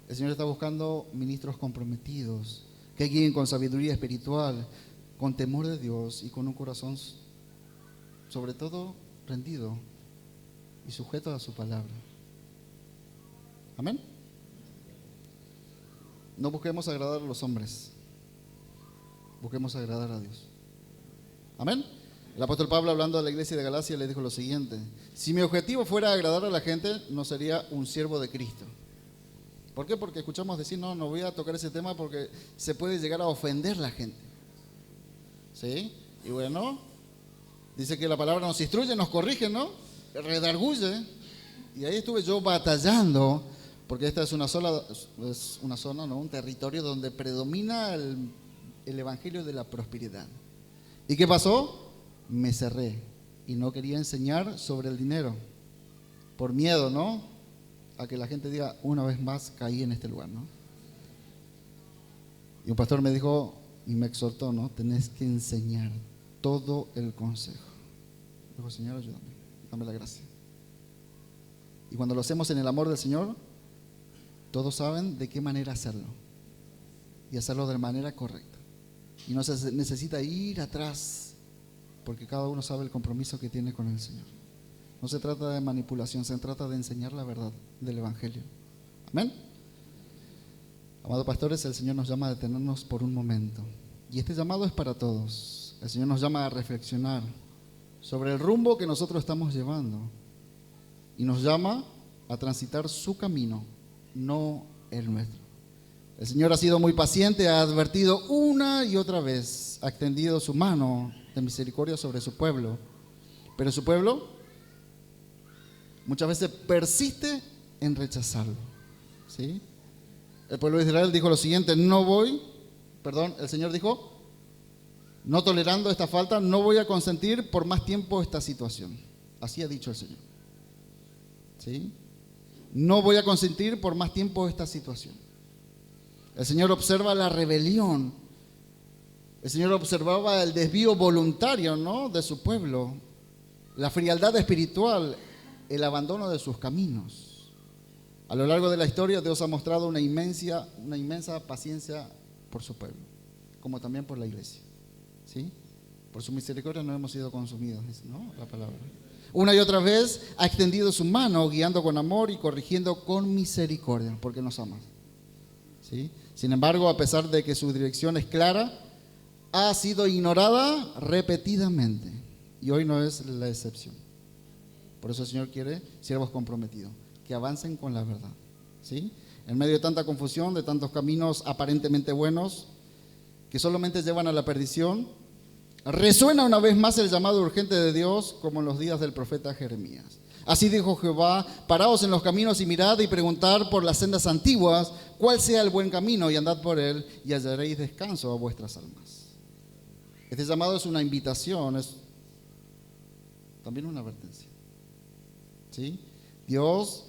El Señor está buscando ministros comprometidos, que guíen con sabiduría espiritual, con temor de Dios y con un corazón sobre todo rendido y sujeto a su palabra. Amén. No busquemos agradar a los hombres, busquemos agradar a Dios. Amén. El apóstol Pablo, hablando a la iglesia de Galacia, le dijo lo siguiente: si mi objetivo fuera agradar a la gente, no sería un siervo de Cristo. ¿Por qué? Porque escuchamos decir, no voy a tocar ese tema porque se puede llegar a ofender la gente. ¿Sí? Y bueno, dice que la palabra nos instruye, nos corrige, ¿no? Redarguye. Y ahí estuve yo batallando, porque esta es una zona, ¿no? Un territorio donde predomina el evangelio de la prosperidad. ¿Y qué pasó? Me cerré y no quería enseñar sobre el dinero, por miedo, ¿no? A que la gente diga, una vez más caí en este lugar, ¿no? Y un pastor me dijo y me exhortó, ¿no? Tenés que enseñar todo el consejo. Dijo, Señor, ayúdame, dame la gracia. Y cuando lo hacemos en el amor del Señor, todos saben de qué manera hacerlo y hacerlo de la manera correcta. Y no se necesita ir atrás, porque cada uno sabe el compromiso que tiene con el Señor. No se trata de manipulación, se trata de enseñar la verdad del Evangelio. Amén. Amados pastores, el Señor nos llama a detenernos por un momento. Y este llamado es para todos. El Señor nos llama a reflexionar sobre el rumbo que nosotros estamos llevando. Y nos llama a transitar su camino, no el nuestro. El Señor ha sido muy paciente, ha advertido una y otra vez, ha extendido su mano de misericordia sobre su pueblo. Pero su pueblo muchas veces persiste en rechazarlo. ¿Sí? El pueblo de Israel dijo lo siguiente: el Señor dijo, no tolerando esta falta, no voy a consentir por más tiempo esta situación. Así ha dicho el Señor. ¿Sí? No voy a consentir por más tiempo esta situación. El Señor observa la rebelión. El Señor observaba el desvío voluntario, ¿no?, de su pueblo, la frialdad espiritual, el abandono de sus caminos. A lo largo de la historia, Dios ha mostrado una inmensa paciencia por su pueblo, como también por la iglesia. ¿Sí? Por su misericordia no hemos sido consumidos, ¿no?, la palabra. Una y otra vez ha extendido su mano, guiando con amor y corrigiendo con misericordia, porque nos ama. ¿Sí? Sin embargo, a pesar de que su dirección es clara, ha sido ignorada repetidamente, y hoy no es la excepción. Por eso el Señor quiere siervos comprometidos, que avancen con la verdad. ¿Sí? En medio de tanta confusión, de tantos caminos aparentemente buenos, que solamente llevan a la perdición, resuena una vez más el llamado urgente de Dios, como en los días del profeta Jeremías. Así dijo Jehová: paraos en los caminos y mirad y preguntad por las sendas antiguas, cuál sea el buen camino, y andad por él, y hallaréis descanso a vuestras almas. Este llamado es una invitación, es también una advertencia. ¿Sí? Dios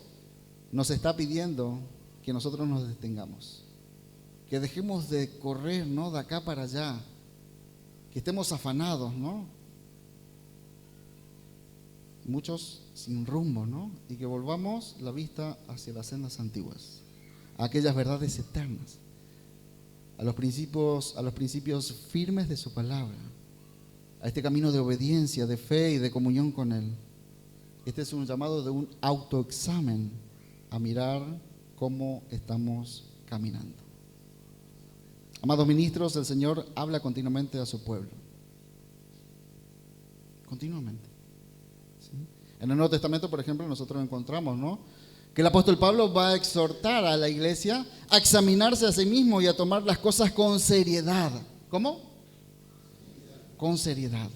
nos está pidiendo que nosotros nos detengamos, que dejemos de correr, ¿no?, de acá para allá, que estemos afanados, ¿no?, muchos sin rumbo, ¿no?, y que volvamos la vista hacia las sendas antiguas, a aquellas verdades eternas, a los principios firmes de su palabra, a este camino de obediencia, de fe y de comunión con Él. Este es un llamado de un autoexamen, a mirar cómo estamos caminando. Amados ministros, el Señor habla continuamente a su pueblo. Continuamente. ¿Sí? En el Nuevo Testamento, por ejemplo, nosotros encontramos, ¿no?, que el apóstol Pablo va a exhortar a la iglesia a examinarse a sí mismo y a tomar las cosas con seriedad. ¿Cómo? Con seriedad.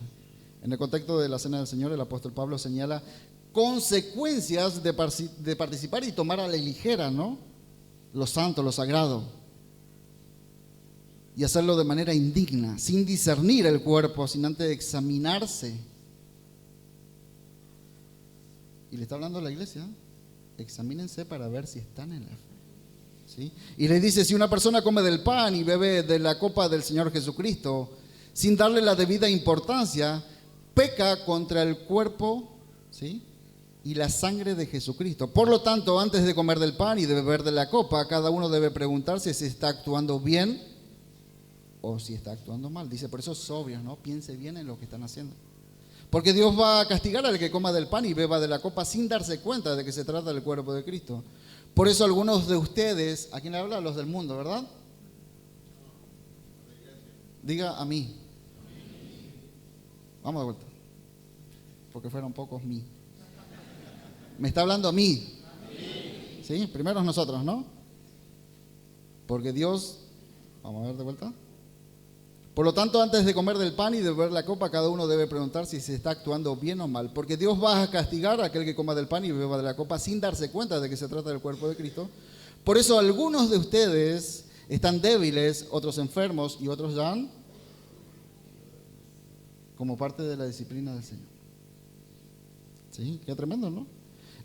En el contexto de la Cena del Señor, el apóstol Pablo señala consecuencias de participar y tomar a la ligera, ¿no?, lo santo, lo sagrado, y hacerlo de manera indigna, sin discernir el cuerpo, sin antes examinarse. Y le está hablando a la iglesia, examínense para ver si están en la fe. ¿Sí? Y le dice, si una persona come del pan y bebe de la copa del Señor Jesucristo, sin darle la debida importancia, peca contra el cuerpo, ¿sí?, y la sangre de Jesucristo. Por lo tanto, antes de comer del pan y de beber de la copa, cada uno debe preguntarse si está actuando bien o si está actuando mal. Dice, por eso es obvio, ¿no? Piense bien en lo que están haciendo. Porque Dios va a castigar al que coma del pan y beba de la copa sin darse cuenta de que se trata del cuerpo de Cristo. Por eso algunos de ustedes, ¿a quién le habla? A los del mundo, ¿verdad? Diga a mí. Vamos de vuelta. Porque fueron pocos mí. Me está hablando a mí. ¿Sí? Primero nosotros, ¿no? Porque Dios, vamos a ver de vuelta. Por lo tanto, antes de comer del pan y de beber la copa, cada uno debe preguntar si se está actuando bien o mal. Porque Dios va a castigar a aquel que coma del pan y beba de la copa sin darse cuenta de que se trata del cuerpo de Cristo. Por eso algunos de ustedes están débiles, otros enfermos y otros ya como parte de la disciplina del Señor. ¿Sí? Qué tremendo, ¿no?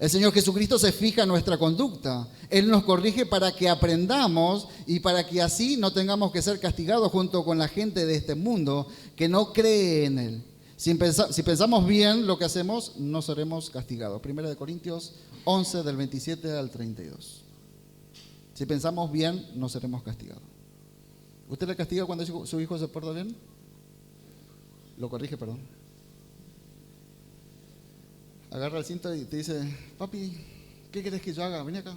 El Señor Jesucristo se fija en nuestra conducta. Él nos corrige para que aprendamos y para que así no tengamos que ser castigados junto con la gente de este mundo que no cree en Él. Si pensamos bien lo que hacemos, no seremos castigados. 1 Corintios 11, del 27 al 32. Si pensamos bien, no seremos castigados. ¿Usted le castiga cuando su hijo se porta bien? Lo corrige, perdón. Agarra el cinto y te dice, papi, ¿qué quieres que yo haga? Ven acá.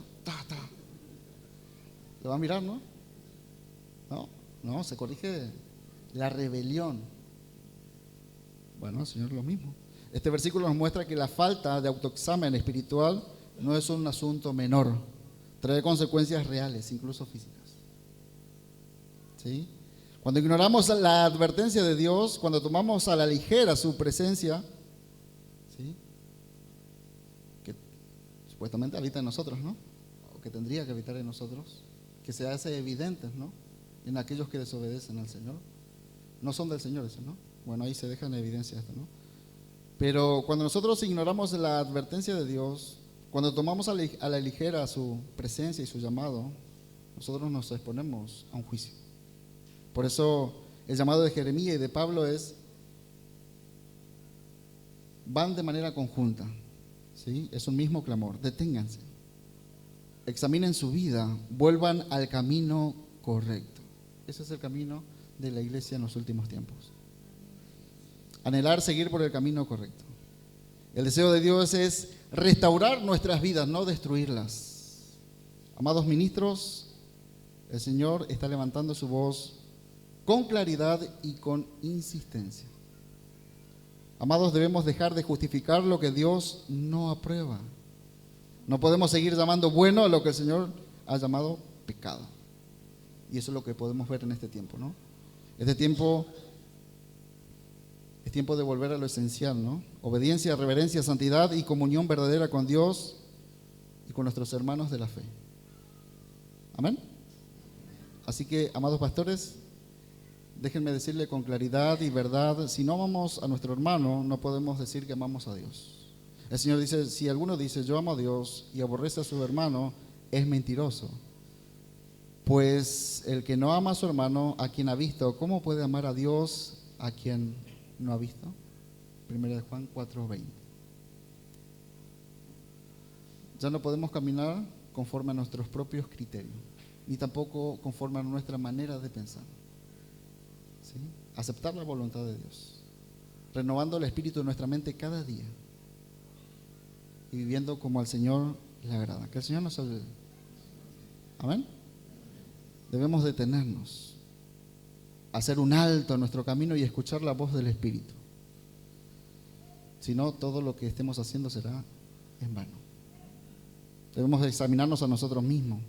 Le va a mirar, ¿no? No, se corrige la rebelión. Bueno, el Señor lo mismo. Este versículo nos muestra que la falta de autoexamen espiritual no es un asunto menor. Trae consecuencias reales, incluso físicas. ¿Sí? Cuando ignoramos la advertencia de Dios, cuando tomamos a la ligera su presencia, ¿sí?, supuestamente habita en nosotros, ¿no? O que tendría que habitar en nosotros, que se hace evidente, ¿no?, en aquellos que desobedecen al Señor. No son del Señor eso, ¿no? Bueno, ahí se deja en evidencia esto, ¿no? Pero cuando nosotros ignoramos la advertencia de Dios, cuando tomamos a la ligera su presencia y su llamado, nosotros nos exponemos a un juicio. Por eso el llamado de Jeremías y de Pablo van de manera conjunta. ¿Sí? Es un mismo clamor. Deténganse, examinen su vida, vuelvan al camino correcto. Ese es el camino de la iglesia en los últimos tiempos. Anhelar seguir por el camino correcto. El deseo de Dios es restaurar nuestras vidas, no destruirlas. Amados ministros, el Señor está levantando su voz con claridad y con insistencia. Amados, debemos dejar de justificar lo que Dios no aprueba. No podemos seguir llamando bueno a lo que el Señor ha llamado pecado. Y eso es lo que podemos ver en este tiempo, ¿no? Este tiempo es tiempo de volver a lo esencial, ¿no? Obediencia, reverencia, santidad y comunión verdadera con Dios y con nuestros hermanos de la fe. Amén. Así que, amados pastores, déjenme decirle con claridad y verdad, si no amamos a nuestro hermano, no podemos decir que amamos a Dios. El Señor dice, si alguno dice yo amo a Dios y aborrece a su hermano, es mentiroso. Pues el que no ama a su hermano, a quien ha visto, ¿cómo puede amar a Dios a quien no ha visto? 1 Juan 4:20. Ya no podemos caminar conforme a nuestros propios criterios, ni tampoco conforme a nuestra manera de pensar. ¿Sí? Aceptar la voluntad de Dios, renovando el espíritu de nuestra mente cada día y viviendo como al Señor le agrada. Que el Señor nos ayude. Amén. Debemos detenernos, hacer un alto en nuestro camino y escuchar la voz del Espíritu. Si no, todo lo que estemos haciendo será en vano. Debemos examinarnos a nosotros mismos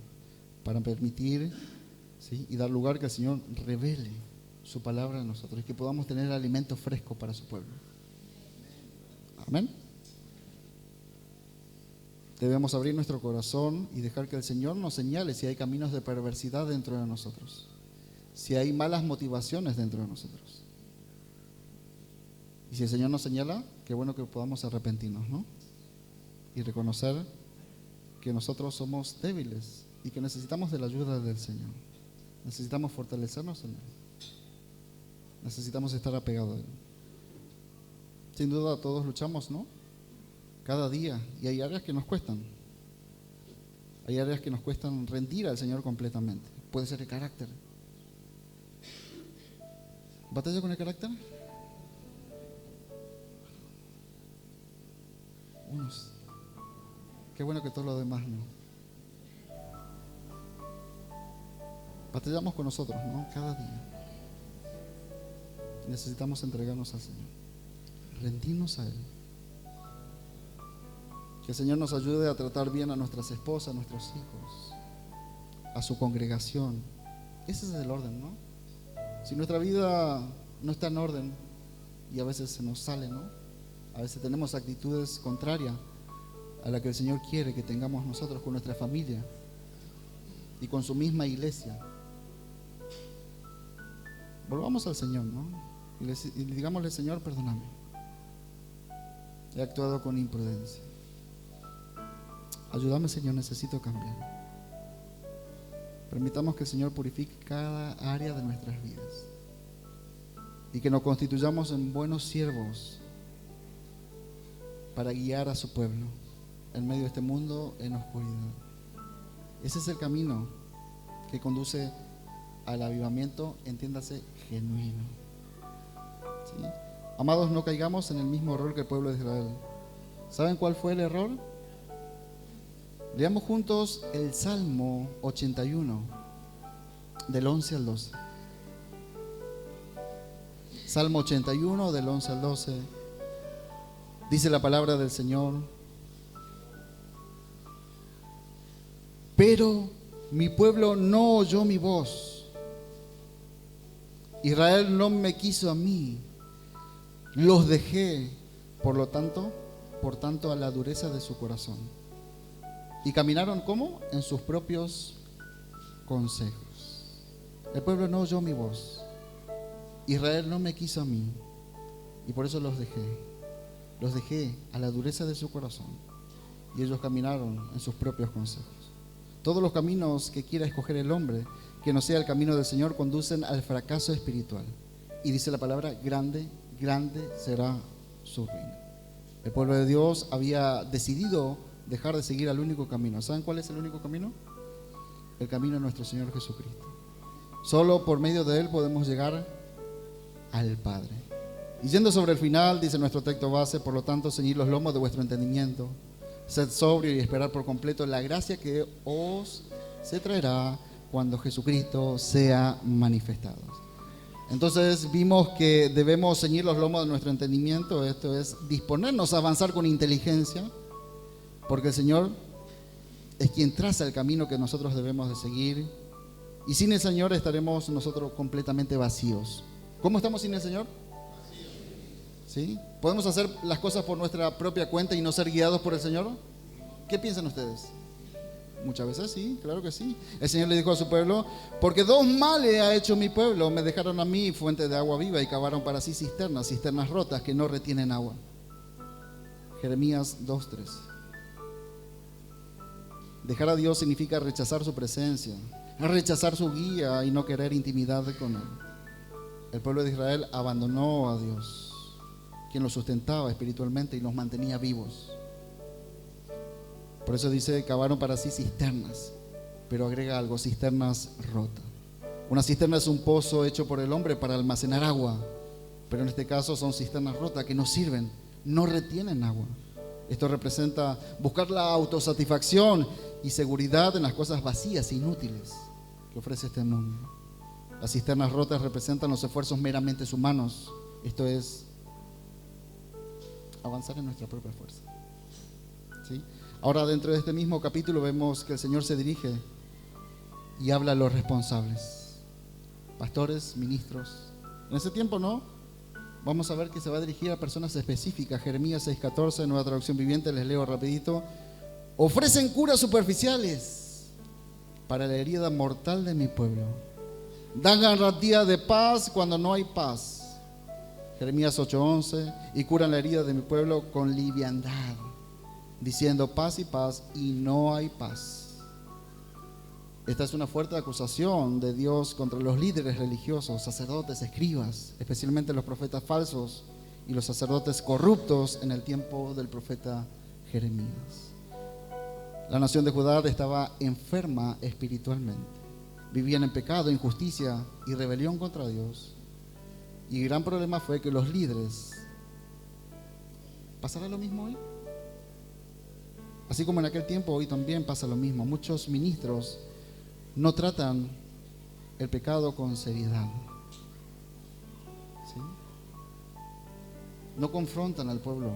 para permitir, ¿sí?, y dar lugar que el Señor revele su palabra a nosotros y que podamos tener alimento fresco para su pueblo. Amén. Debemos abrir nuestro corazón y dejar que el Señor nos señale si hay caminos de perversidad dentro de nosotros, si hay malas motivaciones dentro de nosotros. Y si el Señor nos señala, qué bueno que podamos arrepentirnos, ¿no? Y reconocer que nosotros somos débiles y que necesitamos de la ayuda del Señor. Necesitamos fortalecernos en Él. Necesitamos estar apegados a Él. Sin duda todos luchamos, ¿no? Cada día. Y hay áreas que nos cuestan. Hay áreas que nos cuestan rendir al Señor completamente. Puede ser el carácter. ¿Batalla con el carácter? Unos. Qué bueno que todo lo demás no. Batallamos con nosotros, ¿no? Cada día. Necesitamos entregarnos al Señor, rendirnos a Él. Que el Señor nos ayude a tratar bien a nuestras esposas, a nuestros hijos, a su congregación. Ese es el orden, ¿no? Si nuestra vida no está en orden y a veces se nos sale, ¿no? A veces tenemos actitudes contrarias a la que el Señor quiere que tengamos nosotros con nuestra familia y con su misma iglesia. Volvamos al Señor, ¿no? Y digámosle: Señor, perdóname. He actuado con imprudencia. Ayúdame, Señor, necesito cambiar. Permitamos que el Señor purifique cada área de nuestras vidas y que nos constituyamos en buenos siervos para guiar a su pueblo en medio de este mundo en oscuridad. Ese es el camino que conduce al avivamiento, entiéndase, genuino. ¿Sí? Amados, no caigamos en el mismo error que el pueblo de Israel. ¿Saben cuál fue el error? Leamos juntos el Salmo 81, del 11 al 12. Salmo 81, del 11 al 12. Dice la palabra del Señor: pero mi pueblo no oyó mi voz, Israel no me quiso a mí, los dejé, por tanto a la dureza de su corazón, y caminaron ¿cómo? En sus propios consejos. El pueblo no oyó mi voz, Israel no me quiso a mí, y por eso los dejé a la dureza de su corazón, y ellos caminaron en sus propios consejos. Todos los caminos que quiera escoger el hombre, que no sea el camino del Señor, conducen al fracaso espiritual. Y dice la palabra: grande, grande será su ruina. El pueblo de Dios había decidido dejar de seguir al único camino. ¿Saben cuál es el único camino? El camino de nuestro Señor Jesucristo. Solo por medio de Él podemos llegar al Padre. Y yendo sobre el final, dice nuestro texto base: por lo tanto, ceñid los lomos de vuestro entendimiento, sed sobrio y esperar por completo la gracia que os se traerá cuando Jesucristo sea manifestado. Entonces vimos que debemos ceñir los lomos de nuestro entendimiento. Esto es disponernos a avanzar con inteligencia, porque el Señor es quien traza el camino que nosotros debemos de seguir, y sin el Señor estaremos nosotros completamente vacíos. ¿Cómo estamos sin el Señor? ¿Sí? ¿Podemos hacer las cosas por nuestra propia cuenta y no ser guiados por el Señor? ¿Qué piensan ustedes? Muchas veces sí, claro que sí. El Señor le dijo a su pueblo: porque dos males ha hecho mi pueblo, me dejaron a mí fuente de agua viva y cavaron para sí cisternas rotas que no retienen agua. Jeremías 2:3. Dejar a Dios significa rechazar su presencia, rechazar su guía y no querer intimidad con Él. El pueblo de Israel abandonó a Dios, quien los sustentaba espiritualmente y los mantenía vivos. Por eso dice: cavaron para sí cisternas, pero agrega algo: cisternas rotas. Una cisterna es un pozo hecho por el hombre para almacenar agua, pero en este caso son cisternas rotas que no sirven, no retienen agua. Esto representa buscar la autosatisfacción y seguridad en las cosas vacías e inútiles que ofrece este mundo. Las cisternas rotas representan los esfuerzos meramente humanos, esto es avanzar en nuestra propia fuerza. ¿Sí? Ahora, dentro de este mismo capítulo vemos que el Señor se dirige y habla a los responsables, pastores, ministros. En ese tiempo no vamos a ver que se va a dirigir a personas específicas. Jeremías 6:14, Nueva Traducción Viviente, les leo rapidito. Ofrecen curas superficiales para la herida mortal de mi pueblo. Dan garantía de paz cuando no hay paz. Jeremías 8:11, y curan la herida de mi pueblo con liviandad, diciendo paz, y no hay paz. Esta es una fuerte acusación de Dios contra los líderes religiosos, sacerdotes, escribas, especialmente los profetas falsos y los sacerdotes corruptos en el tiempo del profeta Jeremías. La nación de Judá estaba enferma espiritualmente. Vivían en pecado, injusticia y rebelión contra Dios. Y el gran problema fue que los líderes... ¿Pasará lo mismo hoy? Así como en aquel tiempo, hoy también pasa lo mismo. Muchos ministros no tratan el pecado con seriedad, ¿sí? No confrontan al pueblo.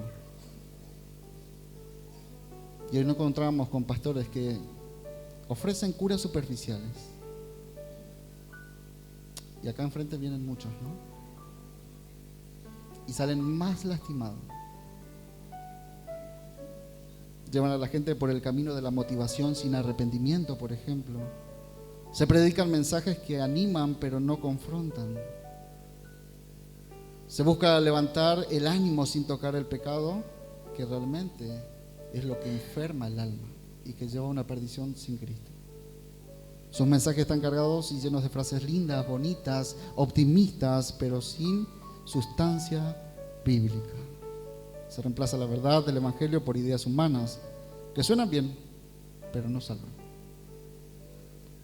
Y hoy nos encontramos con pastores que ofrecen curas superficiales. Y acá enfrente vienen muchos, ¿no? Y salen más lastimados. Llevan a la gente por el camino de la motivación sin arrepentimiento, por ejemplo. Se predican mensajes que animan pero no confrontan. Se busca levantar el ánimo sin tocar el pecado, que realmente es lo que enferma el alma y que lleva a una perdición sin Cristo. Sus mensajes están cargados y llenos de frases lindas, bonitas, optimistas, pero sin sustancia bíblica. Se reemplaza la verdad del Evangelio por ideas humanas que suenan bien, pero no salvan.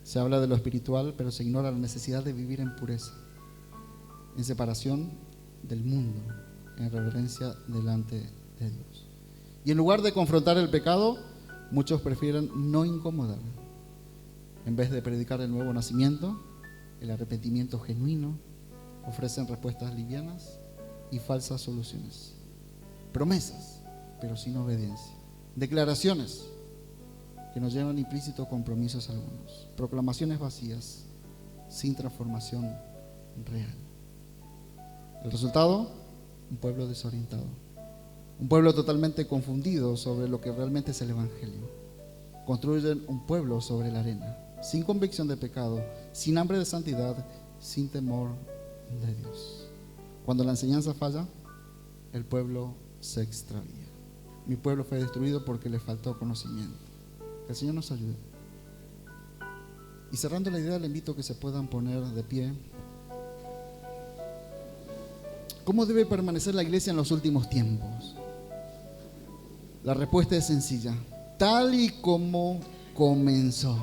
Se habla de lo espiritual, pero se ignora la necesidad de vivir en pureza, en separación del mundo, en reverencia delante de Dios. Y en lugar de confrontar el pecado, muchos prefieren no incomodar. En vez de predicar el nuevo nacimiento, el arrepentimiento genuino, ofrecen respuestas livianas y falsas soluciones. Promesas, pero sin obediencia. Declaraciones que nos llevan implícitos compromisos algunos. Proclamaciones vacías, sin transformación real. El resultado, un pueblo desorientado. Un pueblo totalmente confundido sobre lo que realmente es el Evangelio. Construyen un pueblo sobre la arena, sin convicción de pecado, sin hambre de santidad, sin temor de Dios. Cuando la enseñanza falla, el pueblo se extravía. Mi pueblo fue destruido porque le faltó conocimiento. Que el Señor nos ayude. Y cerrando la idea, le invito a que se puedan poner de pie. ¿Cómo debe permanecer la iglesia en los últimos tiempos? La respuesta es sencilla: tal y como comenzó.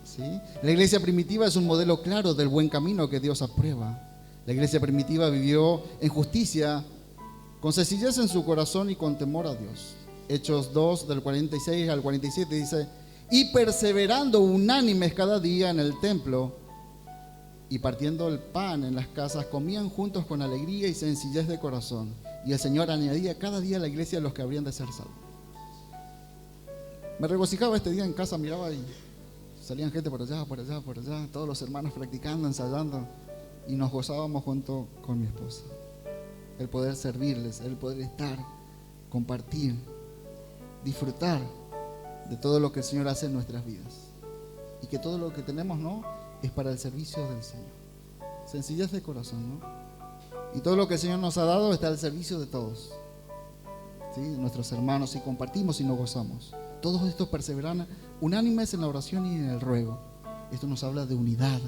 ¿Sí? La iglesia primitiva es un modelo claro del buen camino que Dios aprueba. La iglesia primitiva vivió en justicia, con sencillez en su corazón y con temor a Dios. Hechos 2, del 46 al 47 dice: y perseverando unánimes cada día en el templo y partiendo el pan en las casas, comían juntos con alegría y sencillez de corazón, y el Señor añadía cada día a la iglesia los que habrían de ser salvos. Me regocijaba este día en casa, miraba y salían gente por allá, todos los hermanos practicando, ensayando, y nos gozábamos junto con mi esposa. El poder servirles, el poder estar, compartir, disfrutar de todo lo que el Señor hace en nuestras vidas, y que todo lo que tenemos, ¿no?, es para el servicio del Señor. Sencillez de corazón, ¿no? Y todo lo que el Señor nos ha dado está al servicio de todos, ¿sí? Nuestros hermanos, y compartimos y nos gozamos. Todos estos perseveran unánimes en la oración y en el ruego. Esto nos habla de unidad,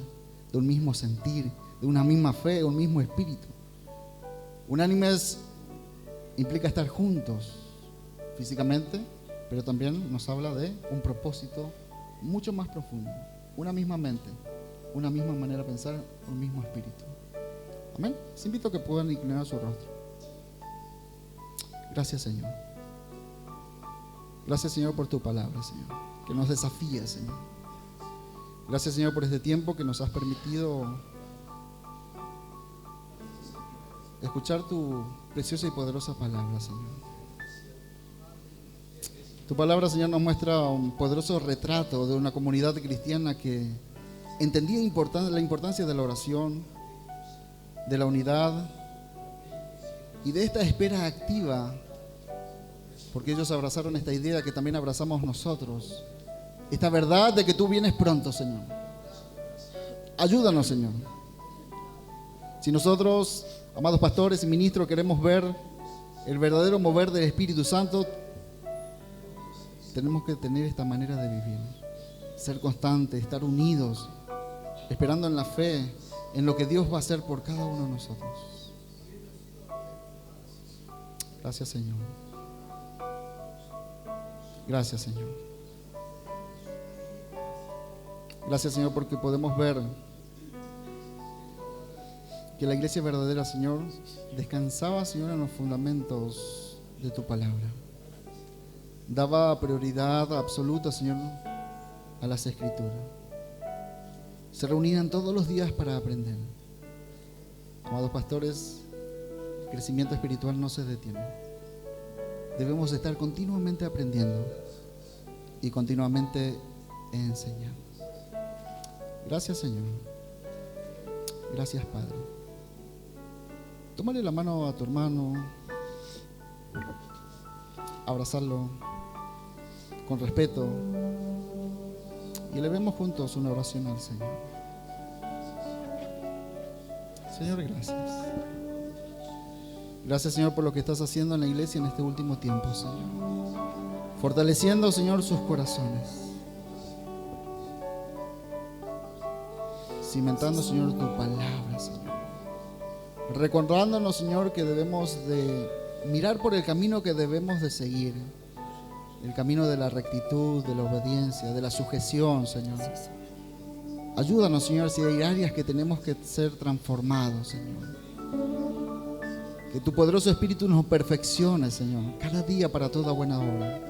de un mismo sentir, de una misma fe, un mismo espíritu. Unánimes implica estar juntos físicamente, pero también nos habla de un propósito mucho más profundo, una misma mente, una misma manera de pensar, un mismo espíritu. Amén. Les invito a que puedan inclinar su rostro. Gracias, Señor. Gracias, Señor, por tu palabra, Señor, que nos desafía, Señor. Gracias, Señor, por este tiempo que nos has permitido escuchar tu preciosa y poderosa palabra, Señor. Tu palabra, Señor, nos muestra un poderoso retrato de una comunidad cristiana que entendía la importancia de la oración, de la unidad, y de esta espera activa, porque ellos abrazaron esta idea que también abrazamos nosotros, esta verdad de que tú vienes pronto, Señor. Ayúdanos, Señor. Si nosotros, amados pastores y ministros, queremos ver el verdadero mover del Espíritu Santo, tenemos que tener esta manera de vivir, ser constantes, estar unidos, esperando en la fe, en lo que Dios va a hacer por cada uno de nosotros. Gracias, Señor. Gracias, Señor. Gracias, Señor, porque podemos ver que la iglesia verdadera, Señor, descansaba, Señor, en los fundamentos de tu palabra. Daba prioridad absoluta, Señor, a las Escrituras. Se reunían todos los días para aprender. Amados pastores, el crecimiento espiritual no se detiene. Debemos estar continuamente aprendiendo y continuamente enseñando. Gracias, Señor. Gracias, Padre. Tómale la mano a tu hermano, abrazarlo con respeto y elevemos juntos una oración al Señor. Señor, gracias. Gracias, Señor, por lo que estás haciendo en la iglesia en este último tiempo, Señor. Fortaleciendo, Señor, sus corazones. Cimentando, Señor, tu palabra, Señor. Recordándonos, Señor, que debemos de mirar por el camino que debemos de seguir. El camino de la rectitud, de la obediencia, de la sujeción, Señor. Ayúdanos, Señor, si hay áreas que tenemos que ser transformados, Señor. Que tu poderoso Espíritu nos perfeccione, Señor, cada día para toda buena obra.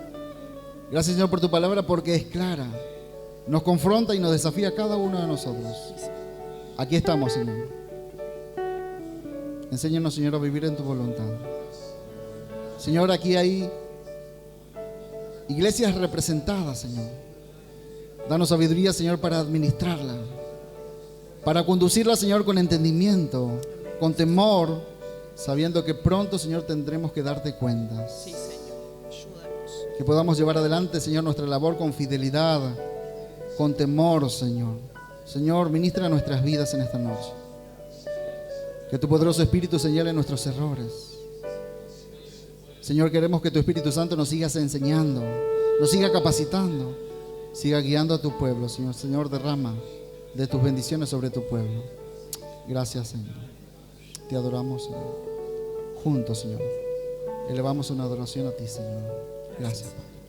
Gracias, Señor, por tu palabra, porque es clara. Nos confronta y nos desafía a cada uno de nosotros. Aquí estamos, Señor. Enséñanos, Señor, a vivir en tu voluntad. Señor, aquí hay iglesias representadas, Señor. Danos sabiduría, Señor, para administrarla, para conducirla, Señor, con entendimiento, con temor, sabiendo que pronto, Señor, tendremos que darte cuentas. Sí, Señor, ayúdanos. Que podamos llevar adelante, Señor, nuestra labor con fidelidad, con temor, Señor. Señor, ministra nuestras vidas en esta noche. Que tu poderoso Espíritu señale nuestros errores. Señor, queremos que tu Espíritu Santo nos siga enseñando, nos siga capacitando, siga guiando a tu pueblo, Señor. Señor, derrama de tus bendiciones sobre tu pueblo. Gracias, Señor. Te adoramos, Señor. Juntos, Señor. Elevamos una adoración a ti, Señor. Gracias, Padre.